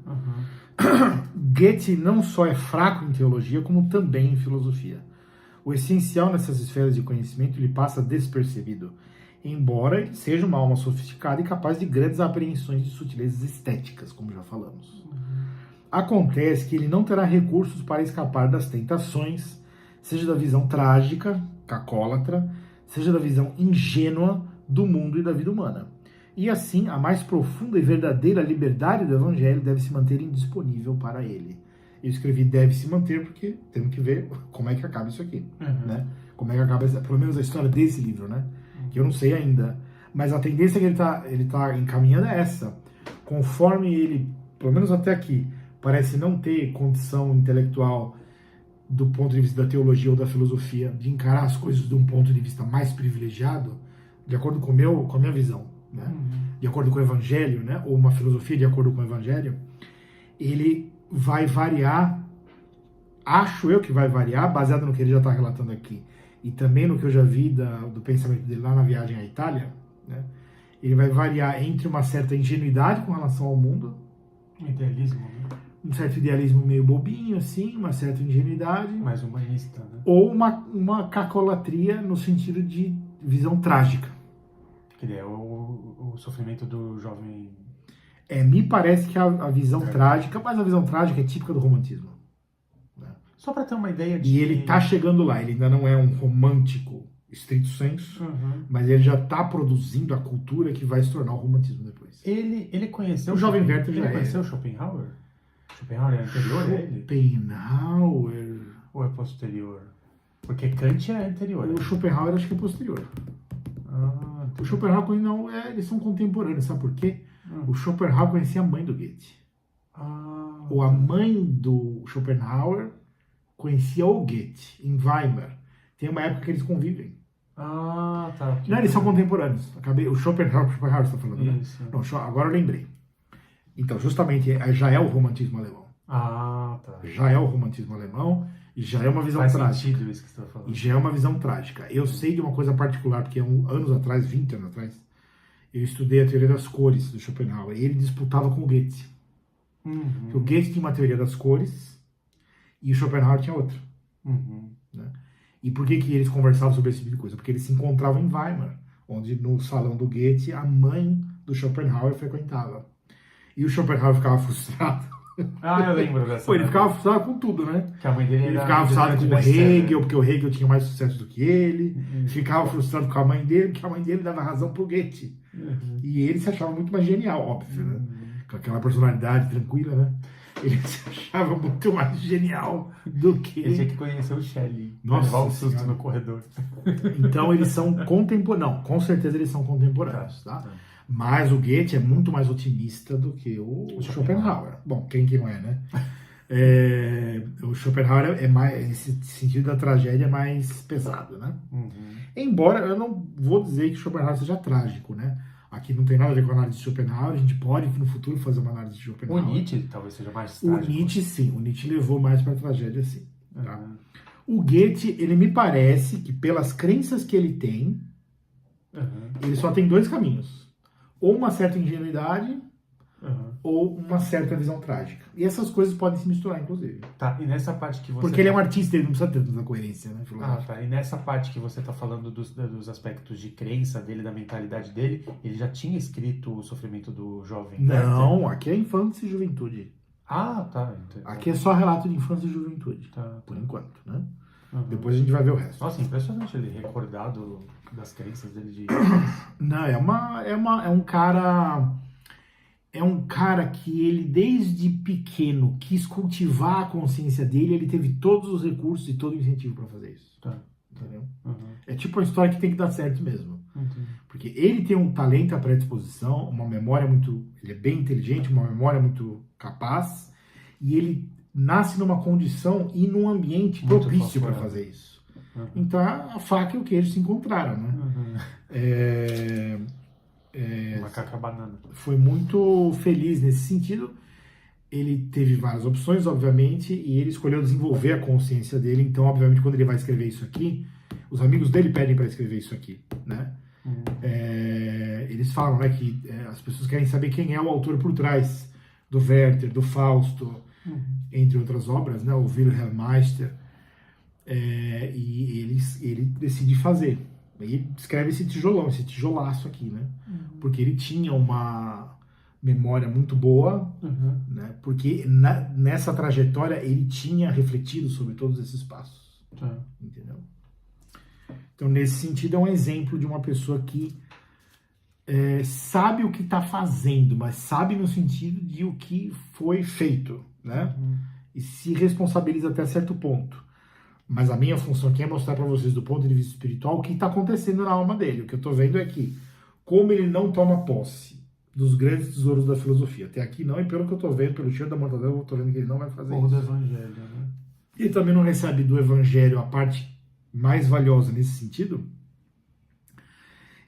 Goethe não só é fraco em teologia, como também em filosofia. O essencial nessas esferas de conhecimento lhe passa despercebido, embora ele seja uma alma sofisticada e capaz de grandes apreensões de sutilezas estéticas, como já falamos. Acontece que ele não terá recursos para escapar das tentações, seja da visão trágica, cacólatra, seja da visão ingênua do mundo e da vida humana. E assim, a mais profunda e verdadeira liberdade do Evangelho deve se manter indisponível para ele. Eu escrevi deve se manter porque temos que ver como é que acaba isso aqui, né? Como é que acaba, pelo menos a história desse livro, né? Que eu não sei ainda. Mas a tendência que ele tá encaminhando é essa. Conforme ele, pelo menos até aqui, parece não ter condição intelectual do ponto de vista da teologia ou da filosofia de encarar as coisas de um ponto de vista mais privilegiado, de acordo com a minha visão, né? De acordo com o Evangelho, né? Ou uma filosofia de acordo com o Evangelho, ele vai variar, acho eu que vai variar, baseado no que ele já está relatando aqui, e também no que eu já vi do pensamento dele lá na viagem à Itália, né? Ele vai variar entre uma certa ingenuidade com relação ao mundo,
idealismo, né?
Um certo idealismo meio bobinho, assim, uma certa ingenuidade.
Mais humanista, né?
Ou uma cacolatria no sentido de visão trágica.
Que é o sofrimento do jovem...
Me parece que a visão trágica, mas a visão trágica é típica do romantismo. Né?
Só para ter uma ideia de...
E ele tá chegando lá, ele ainda não é um romântico estrito sensu, mas ele já tá produzindo a cultura que vai se tornar o romantismo depois.
Ele conheceu...
O jovem Werther já
conheceu Schopenhauer? Schopenhauer é anterior a ele?
Schopenhauer...
Ou é posterior? Porque Kant é anterior.
O Schopenhauer acho que é posterior. O Schopenhauer não eles são contemporâneos, sabe por quê? O Schopenhauer conhecia a mãe do Goethe. Ou a mãe do Schopenhauer conhecia o Goethe, em Weimar. Tem uma época que eles convivem.
Tá.
Não, eles são contemporâneos. O Schopenhauer você está falando, né?
Isso.
Não, agora eu lembrei. Então, justamente, já é o romantismo alemão.
Tá.
Já é o romantismo alemão e já é uma visão
Faz
trágica.
sentido isso que você está falando.
E já é uma visão trágica. Eu sei de uma coisa particular, porque anos atrás, 20 anos atrás, eu estudei a teoria das cores do Schopenhauer e ele disputava com o Goethe. O Goethe tinha uma teoria das cores e o Schopenhauer tinha outra. Né? E por que eles conversavam sobre esse tipo de coisa? Porque eles se encontravam em Weimar, onde no salão do Goethe a mãe do Schopenhauer frequentava. E o Schopenhauer ficava frustrado.
Eu lembro dessa.
Ele ficava frustrado com tudo, né?
Que a mãe dele
ficava frustrado com o Hegel, porque o Hegel tinha mais sucesso do que ele. Ficava frustrado com a mãe dele, porque a mãe dele dava razão pro Goethe. E ele se achava muito mais genial, óbvio, né? Com aquela personalidade tranquila, né? Ele se achava muito mais genial do que...
Ele tinha que conhecer o Shelley.
Nossa,
levar um susto no corredor.
Então eles são contemporâneos. Não, com certeza eles são contemporâneos, tá? Mas o Goethe é muito mais otimista do que o Schopenhauer. Bom, quem que não é, né? O Schopenhauer é mais, nesse sentido da tragédia, é mais pesado, né? Embora eu não vou dizer que Schopenhauer seja trágico, né? Aqui não tem nada a ver com a análise de Schopenhauer, a gente pode no futuro fazer uma análise de Schopenhauer.
O Nietzsche talvez seja mais trágico.
O Nietzsche, sim. O Nietzsche levou mais para a tragédia, sim. Tá? O Goethe, ele me parece que pelas crenças que ele tem, ele só tem dois caminhos. Ou uma certa ingenuidade, ou uma certa visão trágica. E essas coisas podem se misturar, inclusive.
Tá, e nessa parte que você...
Porque ele é um artista, ele não precisa ter tanta coerência, né?
Tá. E nessa parte que você tá falando dos aspectos de crença dele, da mentalidade dele, ele já tinha escrito O Sofrimento do Jovem?
Não, aqui é infância e juventude.
Tá. Entendi.
Aqui é só relato de infância e juventude, por enquanto, né? Depois a gente vai ver o resto.
Nossa, impressionante ele recordado das crenças dele de...
Não, é um cara... É um cara que ele, desde pequeno, quis cultivar a consciência dele, ele teve todos os recursos e todo o incentivo para fazer isso. Entendeu? É tipo uma história que tem que dar certo mesmo. Porque ele tem um talento à predisposição, uma memória muito... Ele é bem inteligente, uma memória muito capaz, e ele nasce numa condição e num ambiente muito propício para fazer isso. Então a faca e o queijo se encontraram, né?
Macaca banana.
Foi muito feliz nesse sentido. Ele teve várias opções, obviamente, e ele escolheu desenvolver a consciência dele. Então, obviamente, quando ele vai escrever isso aqui, os amigos dele pedem para escrever isso aqui, né? Eles falam, né, que as pessoas querem saber quem é o autor por trás do Werther, do Fausto, entre outras obras, né? O Wilhelm Meister. E ele decide fazer. Aí escreve esse tijolão, esse tijolaço aqui, né? Porque ele tinha uma memória muito boa, né? Porque nessa trajetória ele tinha refletido sobre todos esses passos. Entendeu? Então, nesse sentido, é um exemplo de uma pessoa que sabe o que está fazendo, mas sabe no sentido de o que foi feito, né? E se responsabiliza até certo ponto. Mas a minha função aqui é mostrar para vocês, do ponto de vista espiritual, o que está acontecendo na alma dele. O que eu estou vendo é que, como ele não toma posse dos grandes tesouros da filosofia, até aqui não, e pelo que eu estou vendo, pelo cheiro da mortadela, eu estou vendo que ele não vai fazer isso.
Do Evangelho, né?
Ele também não recebe do Evangelho a parte mais valiosa nesse sentido.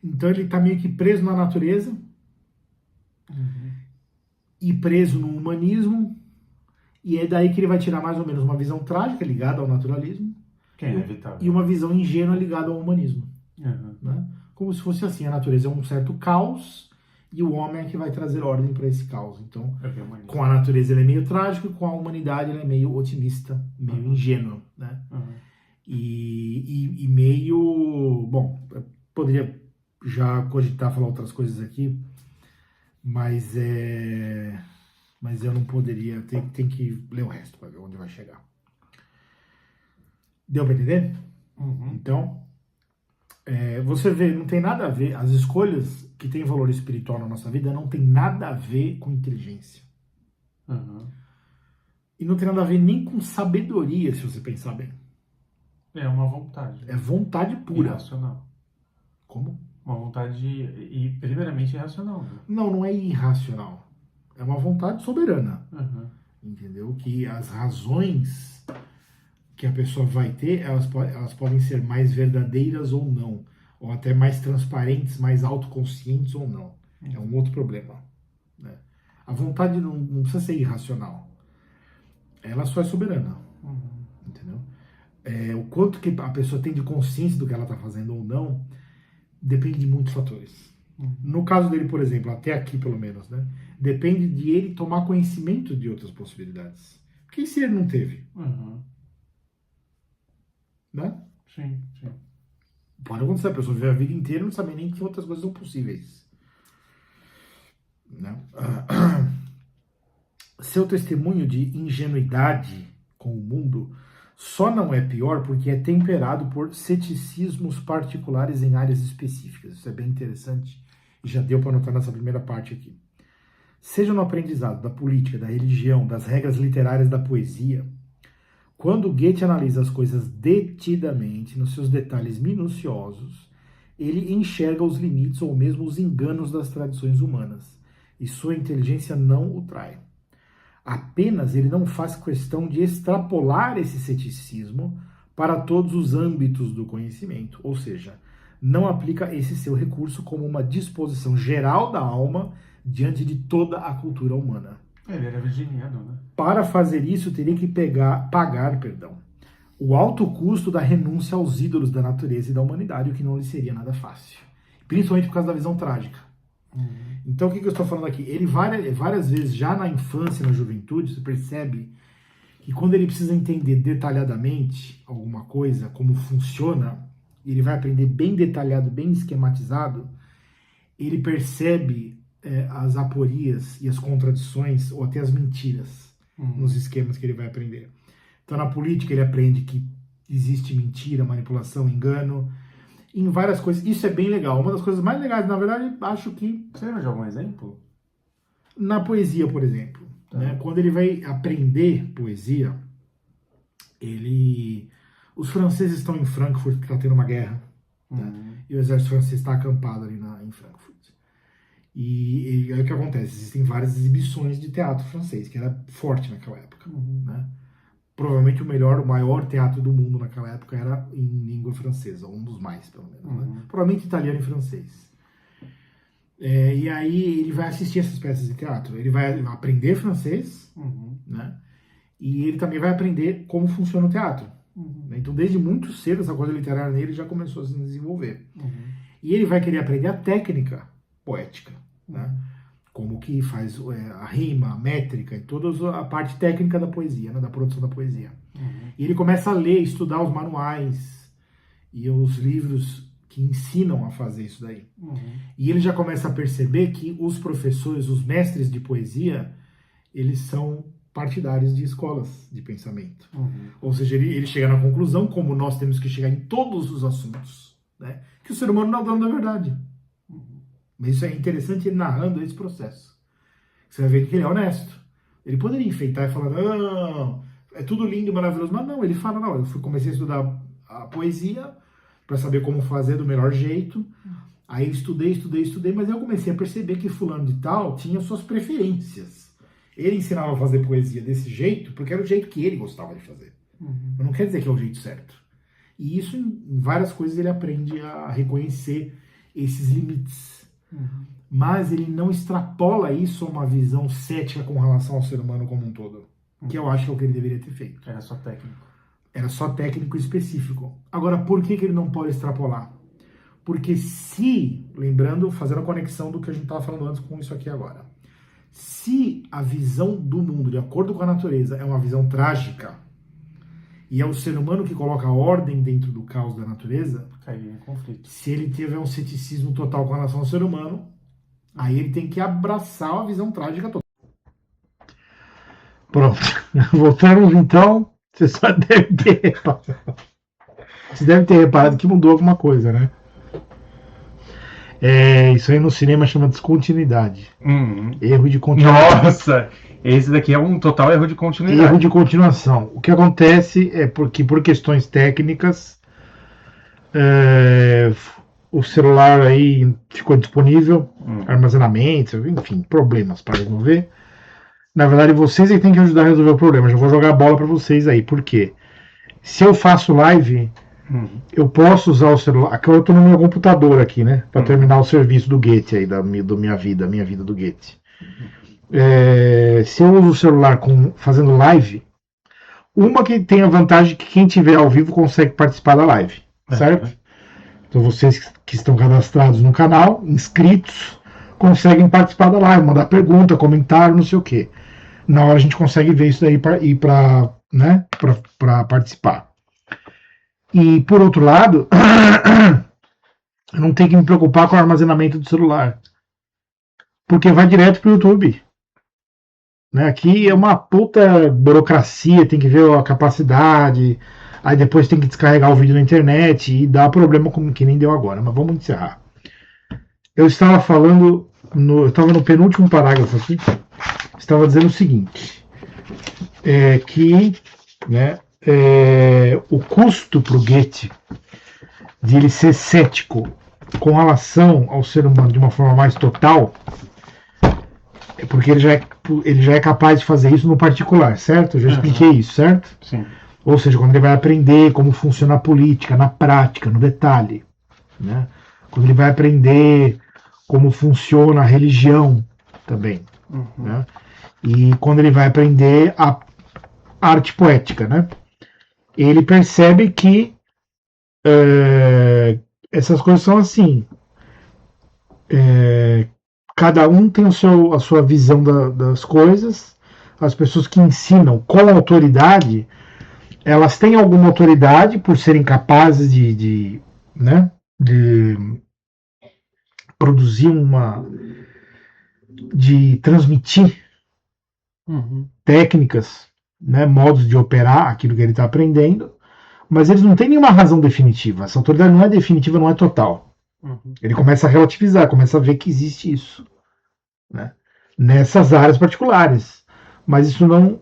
Então ele está meio que preso na natureza e preso no humanismo. E é daí que ele vai tirar mais ou menos uma visão trágica ligada ao naturalismo e uma visão ingênua ligada ao humanismo. Né? Como se fosse assim, a natureza é um certo caos e o homem é que vai trazer ordem para esse caos. Então, com a natureza ele é meio trágico e com a humanidade ele é meio otimista, meio ingênuo. Né? E meio... Bom, eu poderia já cogitar falar outras coisas aqui, mas eu não poderia, tem que ler o resto para ver onde vai chegar. Deu para entender? Então, você vê, não tem nada a ver, as escolhas que têm valor espiritual na nossa vida não tem nada a ver com inteligência. E não tem nada a ver nem com sabedoria, se você pensar bem.
É uma vontade.
É vontade pura.
Irracional.
Como?
Uma vontade, e primeiramente, irracional. Né?
Não é irracional. É uma vontade soberana.
Uhum.
Entendeu? Que as razões que a pessoa vai ter, elas podem ser mais verdadeiras ou não. Ou até mais transparentes, mais autoconscientes ou não. É um outro problema. Né? A vontade não precisa ser irracional. Ela só é soberana.
Uhum.
Entendeu? O quanto que a pessoa tem de consciência do que ela está fazendo ou não, depende de muitos fatores.
Uhum.
No caso dele, por exemplo, até aqui pelo menos, né? Depende de ele tomar conhecimento de outras possibilidades. Porque se ele não teve?
Uhum.
Né?
Sim.
Pode acontecer, a pessoa vive a vida inteira e não sabe nem que outras coisas são possíveis. Né? Seu testemunho de ingenuidade com o mundo só não é pior porque é temperado por ceticismos particulares em áreas específicas. Isso é bem interessante e já deu para notar nessa primeira parte aqui. Seja no aprendizado da política, da religião, das regras literárias da poesia, quando Goethe analisa as coisas detidamente, nos seus detalhes minuciosos, ele enxerga os limites ou mesmo os enganos das tradições humanas, e sua inteligência não o trai. Apenas ele não faz questão de extrapolar esse ceticismo para todos os âmbitos do conhecimento, ou seja, não aplica esse seu recurso como uma disposição geral da alma diante de toda a cultura humana.
Ele era virginiano, né?
Para fazer isso, teria que pagar o alto custo da renúncia aos ídolos da natureza e da humanidade, o que não lhe seria nada fácil. Principalmente por causa da visão trágica.
Uhum.
Então, o que eu estou falando aqui? Ele várias vezes, já na infância e na juventude, você percebe que quando ele precisa entender detalhadamente alguma coisa, como funciona, ele vai aprender bem detalhado, bem esquematizado, ele percebe as aporias e as contradições, ou até as mentiras, nos esquemas que ele vai aprender. Então, na política, ele aprende que existe mentira, manipulação, engano, em várias coisas. Isso é bem legal. Uma das coisas mais legais, na verdade, acho que...
Você lembra de algum exemplo?
Na poesia, por exemplo. Tá. Né? Quando ele vai aprender poesia, os franceses estão em Frankfurt, que está tendo uma guerra, tá? E o exército francês está acampado ali em Frankfurt. E aí o que acontece? Existem várias exibições de teatro francês, que era forte naquela época. Né? Provavelmente o maior teatro do mundo naquela época era em língua francesa, um dos mais, pelo menos. Né? Provavelmente italiano e francês. E aí ele vai assistir essas peças de teatro. Ele vai aprender francês, né? E ele também vai aprender como funciona o teatro. Então, desde muito cedo, essa coisa literária nele já começou a se desenvolver. E ele vai querer aprender a técnica poética, né? Como que faz a rima, a métrica e toda a parte técnica da poesia, né? Da produção da poesia. E ele começa a ler, estudar os manuais e os livros que ensinam a fazer isso daí. E ele já começa a perceber que os professores, os mestres de poesia, eles são partidários de escolas de pensamento. Ou seja, ele chega na conclusão, como nós temos que chegar em todos os assuntos, né? Que o ser humano não é o dono da verdade. Mas isso é interessante ele narrando esse processo. Você vai ver que ele é honesto. Ele poderia enfeitar e falar, não, é tudo lindo e maravilhoso. Mas não, ele fala, não, comecei a estudar a poesia para saber como fazer do melhor jeito. Aí eu estudei, mas eu comecei a perceber que fulano de tal tinha suas preferências. Ele ensinava a fazer poesia desse jeito porque era o jeito que ele gostava de fazer. Mas não quer dizer que é o jeito certo. E isso, em várias coisas, ele aprende a reconhecer esses limites. Mas ele não extrapola isso a uma visão cética com relação ao ser humano como um todo. Que eu acho que é o que ele deveria ter feito.
Era só técnico.
Era só técnico específico. Agora, por que ele não pode extrapolar? Porque lembrando, fazendo a conexão do que a gente estava falando antes com isso aqui agora. Se a visão do mundo, de acordo com a natureza, é uma visão trágica, e é o ser humano que coloca ordem dentro do caos da natureza,
cairia em conflito.
Se ele tiver um ceticismo total com relação ao ser humano, aí ele tem que abraçar a visão trágica total. Pronto. Voltamos então. Você só deve ter reparado. Você deve ter reparado que mudou alguma coisa, né? Isso aí no cinema chama descontinuidade.
Uhum.
Erro de continuidade.
Nossa, esse daqui é um total erro de continuidade.
Erro de continuação. O que acontece é porque, por questões técnicas, o celular aí ficou disponível, armazenamento, enfim, problemas para resolver. Na verdade, vocês aí têm que ajudar a resolver o problema. Já vou jogar a bola para vocês aí. Por quê? Se eu faço live, eu posso usar o celular. Aqui eu estou no meu computador aqui, né? Para terminar o serviço do Get aí, da minha vida do Get. Se eu uso o celular fazendo live, uma que tem a vantagem que quem tiver ao vivo consegue participar da live, certo? Então vocês que estão cadastrados no canal, inscritos, conseguem participar da live, mandar pergunta, comentário, não sei o quê. Na hora a gente consegue ver isso daí para participar. E por outro lado, eu não tenho que me preocupar com o armazenamento do celular, porque vai direto para o YouTube. Né? Aqui é uma puta burocracia, tem que ver a capacidade, aí depois tem que descarregar o vídeo na internet e dá problema como que nem deu agora. Mas vamos encerrar. Eu estava falando, eu estava no penúltimo parágrafo aqui, estava dizendo o seguinte, que né, o custo para o Goethe de ele ser cético com relação ao ser humano de uma forma mais total, é porque ele já é capaz de fazer isso no particular, certo? Eu já expliquei isso, certo?
Sim.
Ou seja, quando ele vai aprender como funciona a política, na prática, no detalhe. Né? Quando ele vai aprender como funciona a religião também. Né? E quando ele vai aprender a arte poética, né? Ele percebe que essas coisas são assim. Cada um tem a sua visão das coisas. As pessoas que ensinam com autoridade, elas têm alguma autoridade por serem capazes de produzir de transmitir técnicas, né, modos de operar aquilo que ele está aprendendo, mas eles não têm nenhuma razão definitiva. Essa autoridade não é definitiva, não é total. Ele começa a relativizar, começa a ver que existe isso, né, nessas áreas particulares. Mas isso não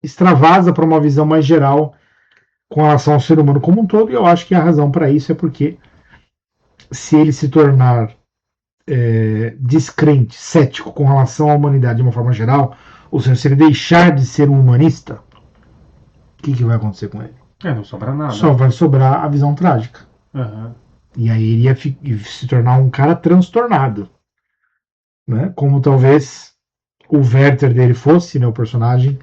extravasa para uma visão mais geral com relação ao ser humano como um todo, e eu acho que a razão para isso é porque se ele se tornar descrente, cético com relação à humanidade de uma forma geral, ou seja, se ele deixar de ser um humanista, o que vai acontecer com ele?
Não sobra nada.
Só vai sobrar a visão trágica. E aí ele ia se tornar um cara transtornado. Né? Como talvez o Werther dele fosse, né, o personagem,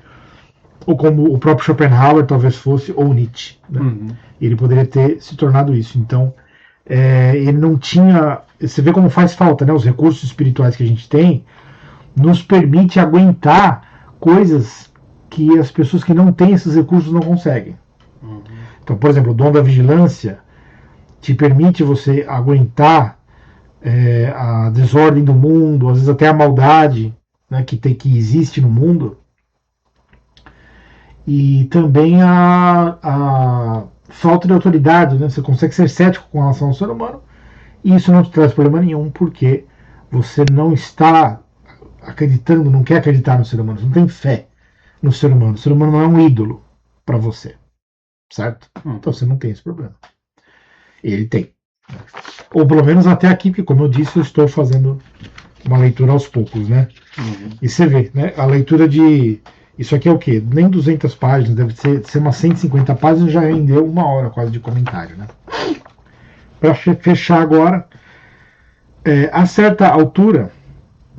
ou como o próprio Schopenhauer talvez fosse, ou Nietzsche. Né? Ele poderia ter se tornado isso. Então, ele não tinha... Você vê como faz falta, né? Os recursos espirituais que a gente tem nos permite aguentar coisas que as pessoas que não têm esses recursos não conseguem. Então, por exemplo, o dom da vigilância te permite você aguentar a desordem do mundo, às vezes até a maldade, né, que existe no mundo, e também a falta de autoridade. Né? Você consegue ser cético com relação ao ser humano, e isso não te traz problema nenhum, porque você não está acreditando, não quer acreditar no ser humano, você não tem fé no ser humano. O ser humano não é um ídolo para você, certo? Então você não tem esse problema. Ele tem. Ou pelo menos até aqui, porque como eu disse, eu estou fazendo uma leitura aos poucos, né? E você vê, né? A leitura de... Isso aqui é o quê? Nem 200 páginas, deve ser umas 150 páginas, já rendeu 1 hora quase de comentário, né? Para fechar agora, a certa altura,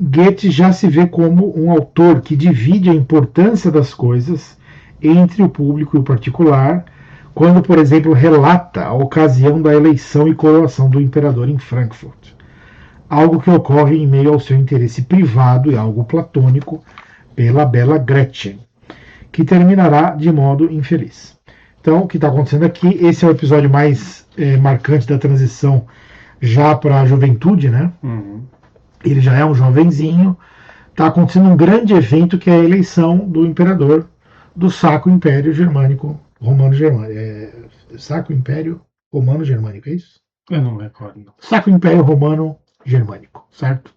Goethe já se vê como um autor que divide a importância das coisas entre o público e o particular, quando, por exemplo, relata a ocasião da eleição e coroação do imperador em Frankfurt, algo que ocorre em meio ao seu interesse privado e algo platônico pela bela Gretchen, que terminará de modo infeliz. Então, o que está acontecendo aqui, esse é o episódio mais marcante da transição já para a juventude, né? Ele já é um jovenzinho. Está acontecendo um grande evento que é a eleição do imperador do Sacro Império Germânico Romano-Germânico. Sacro Império Romano-Germânico, é isso?
Eu não recordo.
Sacro Império Romano-Germânico. germânico, certo?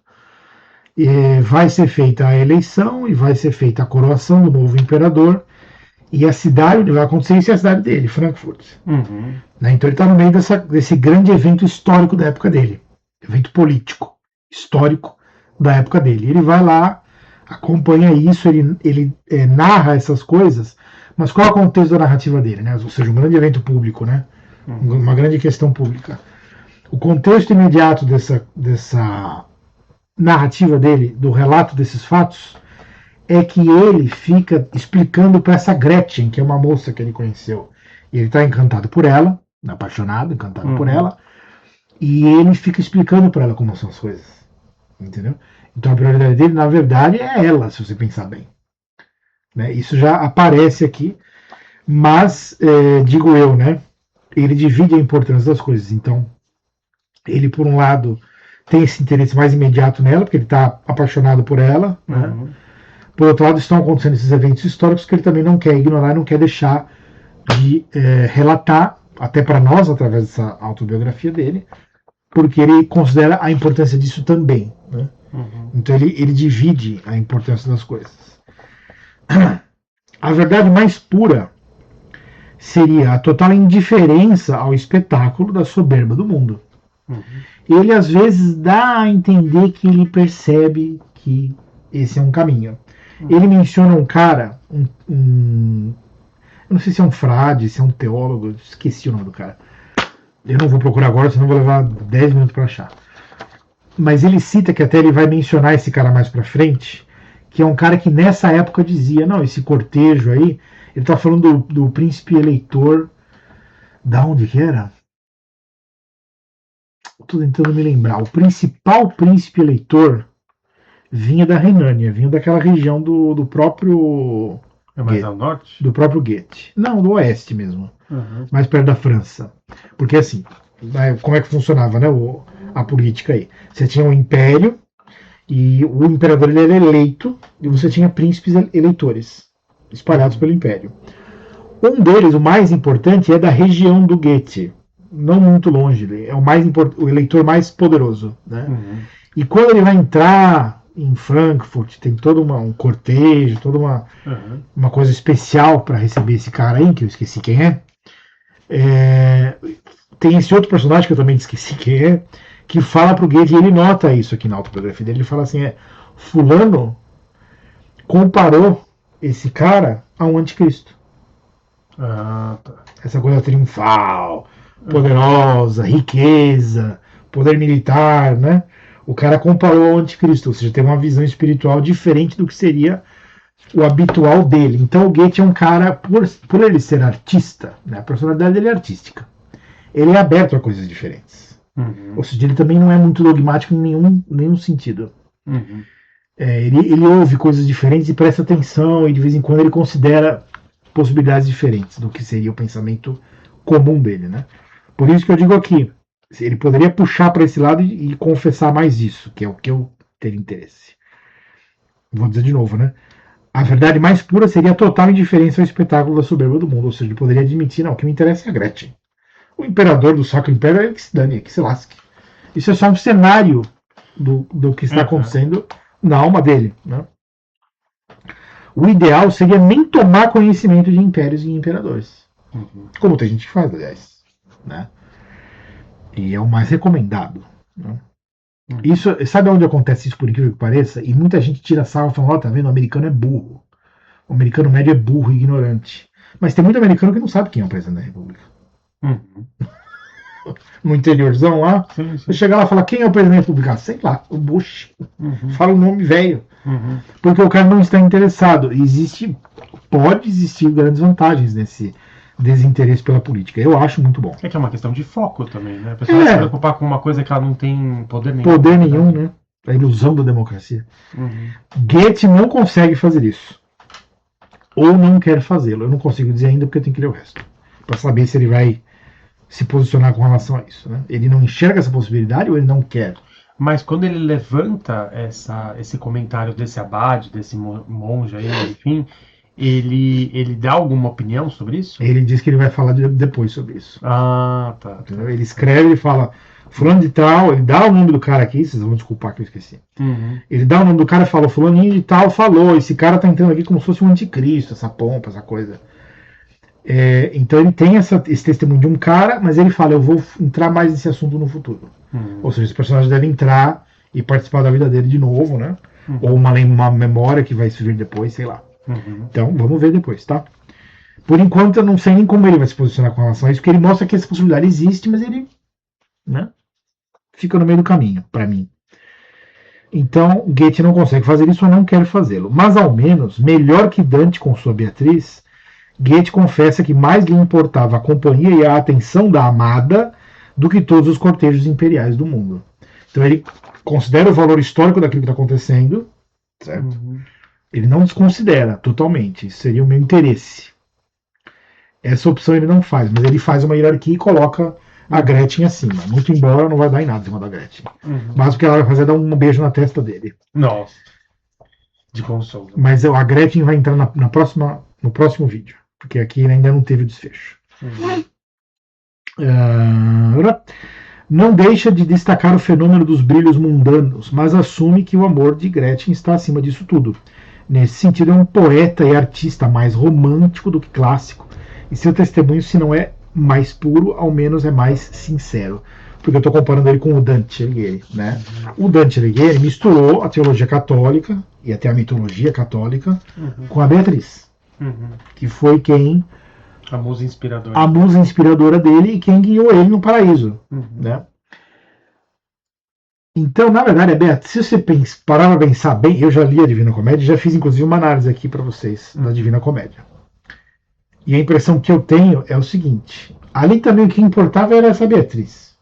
E vai ser feita a eleição e vai ser feita a coroação do novo imperador, e a cidade, vai acontecer isso, é a cidade dele, Frankfurt. Né? Então ele está no meio desse grande evento histórico da época dele, evento político, histórico da época dele. Ele vai lá, acompanha isso, ele narra essas coisas, mas qual é o contexto da narrativa dele? Né? Ou seja, um grande evento público, né? Uma grande questão pública. O contexto imediato dessa narrativa dele, do relato desses fatos, é que ele fica explicando para essa Gretchen, que é uma moça que ele conheceu, e ele está encantado por ela, apaixonado, encantado por ela, e ele fica explicando para ela como são as coisas, entendeu? Então a prioridade dele, na verdade, é ela, se você pensar bem. Né? Isso já aparece aqui, mas, digo eu, né, ele divide a importância das coisas. Então, ele, por um lado, tem esse interesse mais imediato nela, porque ele está apaixonado por ela, né? Por outro lado, estão acontecendo esses eventos históricos que ele também não quer ignorar, não quer deixar de relatar, até para nós, através dessa autobiografia dele, porque ele considera a importância disso também. Né? Então ele divide a importância das coisas. A verdade mais pura seria a total indiferença ao espetáculo da soberba do mundo. Ele, às vezes, dá a entender que ele percebe que esse é um caminho. Ele menciona um cara, eu não sei se é um frade, se é um teólogo, esqueci o nome do cara. Eu não vou procurar agora, senão vou levar 10 minutos para achar. Mas ele cita que até ele vai mencionar esse cara mais para frente, que é um cara que nessa época dizia, não, esse cortejo aí, ele tá falando do príncipe eleitor, da onde que era? Estou tentando me lembrar. O principal príncipe eleitor vinha da Renânia, vinha daquela região do próprio...
É mais ao norte?
Do próprio Goethe. Não, do oeste mesmo. Mais perto da França. Porque assim, como é que funcionava, né, a política aí? Você tinha um império, e o imperador ele era eleito, e você tinha príncipes eleitores, espalhados pelo império. Um deles, o mais importante, é da região do Goethe. Não muito longe, é o eleitor mais poderoso. Né? E quando ele vai entrar em Frankfurt, tem todo um cortejo, toda uma coisa especial para receber esse cara aí, que eu esqueci quem é. Tem esse outro personagem que eu também esqueci quem é, que fala pro Goethe, e ele nota isso aqui na autobiografia dele, ele fala assim, fulano comparou esse cara a um anticristo.
Tá.
Essa coisa triunfal, poderosa, riqueza, poder militar, né? O cara comparou ao anticristo, ou seja, tem uma visão espiritual diferente do que seria o habitual dele. Então o Goethe é um cara, por ele ser artista, né, a personalidade dele é artística, ele é aberto a coisas diferentes. Ou seja, ele também não é muito dogmático em nenhum sentido. Ele ouve coisas diferentes e presta atenção, e de vez em quando ele considera possibilidades diferentes do que seria o pensamento comum dele. Né? Por isso que eu digo aqui, ele poderia puxar para esse lado e confessar mais isso, que é o que eu teria interesse. Vou dizer de novo, né? A verdade mais pura seria a total indiferença ao espetáculo da soberba do mundo. Ou seja, ele poderia admitir, não, o que me interessa é a Gretchen. O imperador do Sacro Império é ele que se dane, que se lasque. Isso é só um cenário do que está acontecendo na alma dele. Né? O ideal seria nem tomar conhecimento de impérios e imperadores. Como tem gente que faz, aliás. Né? E é o mais recomendado. Né? Isso, sabe onde acontece isso, por incrível que pareça? E muita gente tira sarro falando, tá vendo, o americano é burro. O americano médio é burro e ignorante. Mas tem muito americano que não sabe quem é o presidente da república. No interiorzão lá, você chega lá e fala, quem é o presidente da república? Sei lá, o Bush. Fala o nome velho. Porque o cara não está interessado. Pode existir grandes vantagens nesse desinteresse pela política. Eu acho muito bom.
É que é uma questão de foco também, né? A pessoa vai se preocupar com uma coisa que ela não tem poder nenhum.
Poder nenhum, né? A ilusão da democracia. Goethe não consegue fazer isso. Ou não quer fazê-lo. Eu não consigo dizer ainda porque eu tenho que ler o resto. Para saber se ele vai se posicionar com relação a isso. Né? Ele não enxerga essa possibilidade ou ele não quer?
Mas quando ele levanta esse comentário desse abade, desse monge aí, enfim, ele dá alguma opinião sobre isso?
Ele diz que ele vai falar depois sobre isso.
Ah, tá.
Entendeu? Ele escreve, ele fala fulano de tal, ele dá o nome do cara aqui, vocês vão desculpar que eu esqueci. Ele dá o nome do cara e fala, fulaninho de tal falou, esse cara tá entrando aqui como se fosse um anticristo, essa pompa, essa coisa. Então ele tem esse testemunho de um cara, mas ele fala, eu vou entrar mais nesse assunto no futuro. Ou seja, esse personagem deve entrar e participar da vida dele de novo, né? Ou uma memória que vai surgir depois, sei lá. Então, vamos ver depois, tá? Por enquanto, eu não sei nem como ele vai se posicionar com relação a isso, porque ele mostra que essa possibilidade existe, mas ele, né, fica no meio do caminho, para mim. Então, Goethe não consegue fazer isso ou não quer fazê-lo. Mas, ao menos, melhor que Dante com sua Beatriz, Goethe confessa que mais lhe importava a companhia e a atenção da amada do que todos os cortejos imperiais do mundo. Então, ele considera o valor histórico daquilo que está acontecendo, certo? Ele não desconsidera totalmente. Isso seria o meu interesse. Essa opção ele não faz, mas ele faz uma hierarquia e coloca a Gretchen acima. Muito embora não vai dar em nada em cima da Gretchen. Mas o que ela vai fazer é dar um beijo na testa dele.
Nossa. De consolo.
Mas a Gretchen vai entrar no próximo vídeo. Porque aqui ainda não teve o desfecho. Não deixa de destacar o fenômeno dos brilhos mundanos, mas assume que o amor de Gretchen está acima disso tudo. Nesse sentido, é um poeta e artista mais romântico do que clássico, e seu testemunho, se não é mais puro, ao menos é mais sincero. Porque eu estou comparando ele com o Dante Alighieri, né? O Dante Alighieri misturou a teologia católica e até a mitologia católica com a Beatriz, que foi quem...
A musa inspiradora.
A musa inspiradora dele e quem guiou ele no paraíso, né? Então, na verdade, se você parar para pensar bem, eu já li a Divina Comédia, já fiz inclusive uma análise aqui para vocês da Divina Comédia. E a impressão que eu tenho é o seguinte: ali também o que importava era essa Beatriz.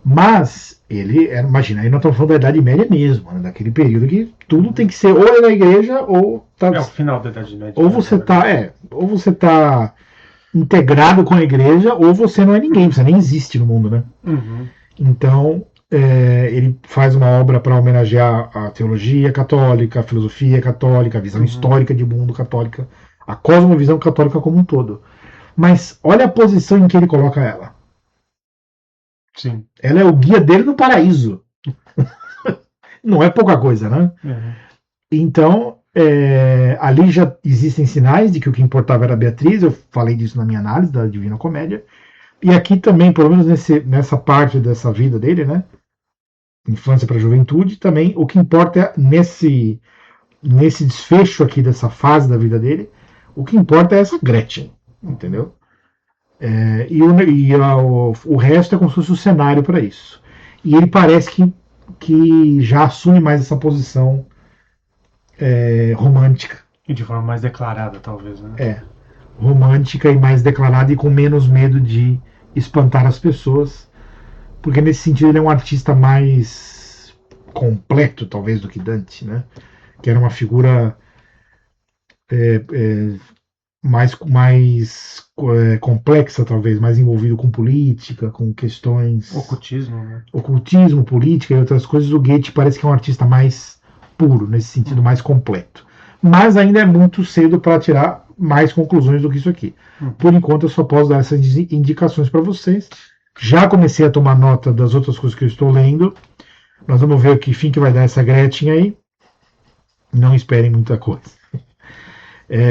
Mas imagina, aí nós estamos falando da Idade Média mesmo, né, daquele período que tudo tem que ser ou na igreja ou tá,
o final da Idade Média.
Ou você tá integrado com a igreja, ou você não é ninguém, você nem existe no mundo, né? Então, ele faz uma obra para homenagear a teologia católica, a filosofia católica, a visão histórica de mundo católica, a cosmovisão católica como um todo. Mas olha a posição em que ele coloca ela.
Sim.
Ela é o guia dele no paraíso. Não é pouca coisa, né? Então, ali já existem sinais de que o que importava era a Beatriz. Eu falei disso na minha análise da Divina Comédia. E aqui também, pelo menos nessa parte dessa vida dele, né? Infância para a juventude, também o que importa é nesse desfecho aqui dessa fase da vida dele, o que importa é essa Gretchen, entendeu? O resto é como se fosse o cenário para isso. E ele parece que já assume mais essa posição romântica.
E de forma mais declarada, talvez, né?
Romântica e mais declarada e com menos medo de espantar as pessoas, porque nesse sentido ele é um artista mais completo, talvez, do que Dante, né? Que era uma figura mais complexa, talvez, mais envolvido com política, com questões...
Ocultismo, né?
Ocultismo, política e outras coisas. O Goethe parece que é um artista mais puro, nesse sentido, mais completo. Mas ainda é muito cedo para tirar mais conclusões do que isso aqui. Por enquanto, eu só posso dar essas indicações para vocês. Já comecei a tomar nota das outras coisas que eu estou lendo. Nós vamos ver que fim que vai dar essa Gretchen aí. Não esperem muita coisa.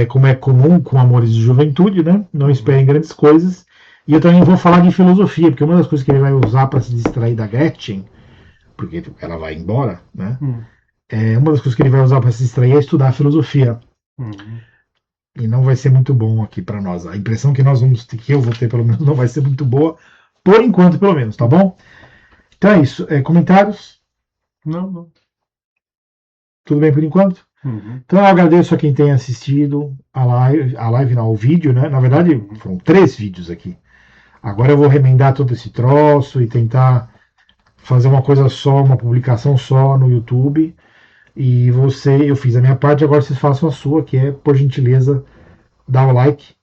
Como é comum com Amores de Juventude, né? Não esperem grandes coisas. E eu também vou falar de filosofia, porque uma das coisas que ele vai usar para se distrair da Gretchen, porque ela vai embora, né? Uma das coisas que ele vai usar para se distrair é estudar filosofia. E não vai ser muito bom aqui para nós. A impressão que que eu vou ter, pelo menos, não vai ser muito boa, por enquanto, pelo menos, tá bom? Então é isso. Comentários?
Não.
Tudo bem por enquanto? Então eu agradeço a quem tem assistido a live não, o vídeo, né? Na verdade, foram 3 vídeos aqui. Agora eu vou remendar todo esse troço e tentar fazer uma coisa só, uma publicação só no YouTube. E eu fiz a minha parte, agora vocês façam a sua, que é, por gentileza, dar o like,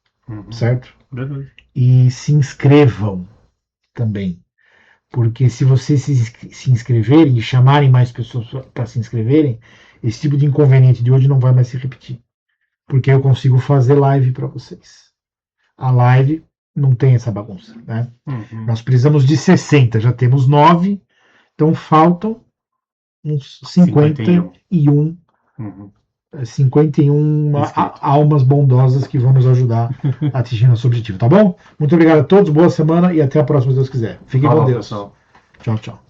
certo?
Beleza.
E se inscrevam também. Porque se vocês se inscreverem e chamarem mais pessoas para se inscreverem, esse tipo de inconveniente de hoje não vai mais se repetir. Porque eu consigo fazer live para vocês. A live não tem essa bagunça, né?
Uhum.
Nós precisamos de 60, já temos 9, então faltam uns 51.
Uhum.
51 almas bondosas que vão nos ajudar a atingir nosso objetivo, tá bom? Muito obrigado a todos, boa semana e até a próxima, se Deus quiser. Fiquem com Deus. Pessoal. Tchau, tchau.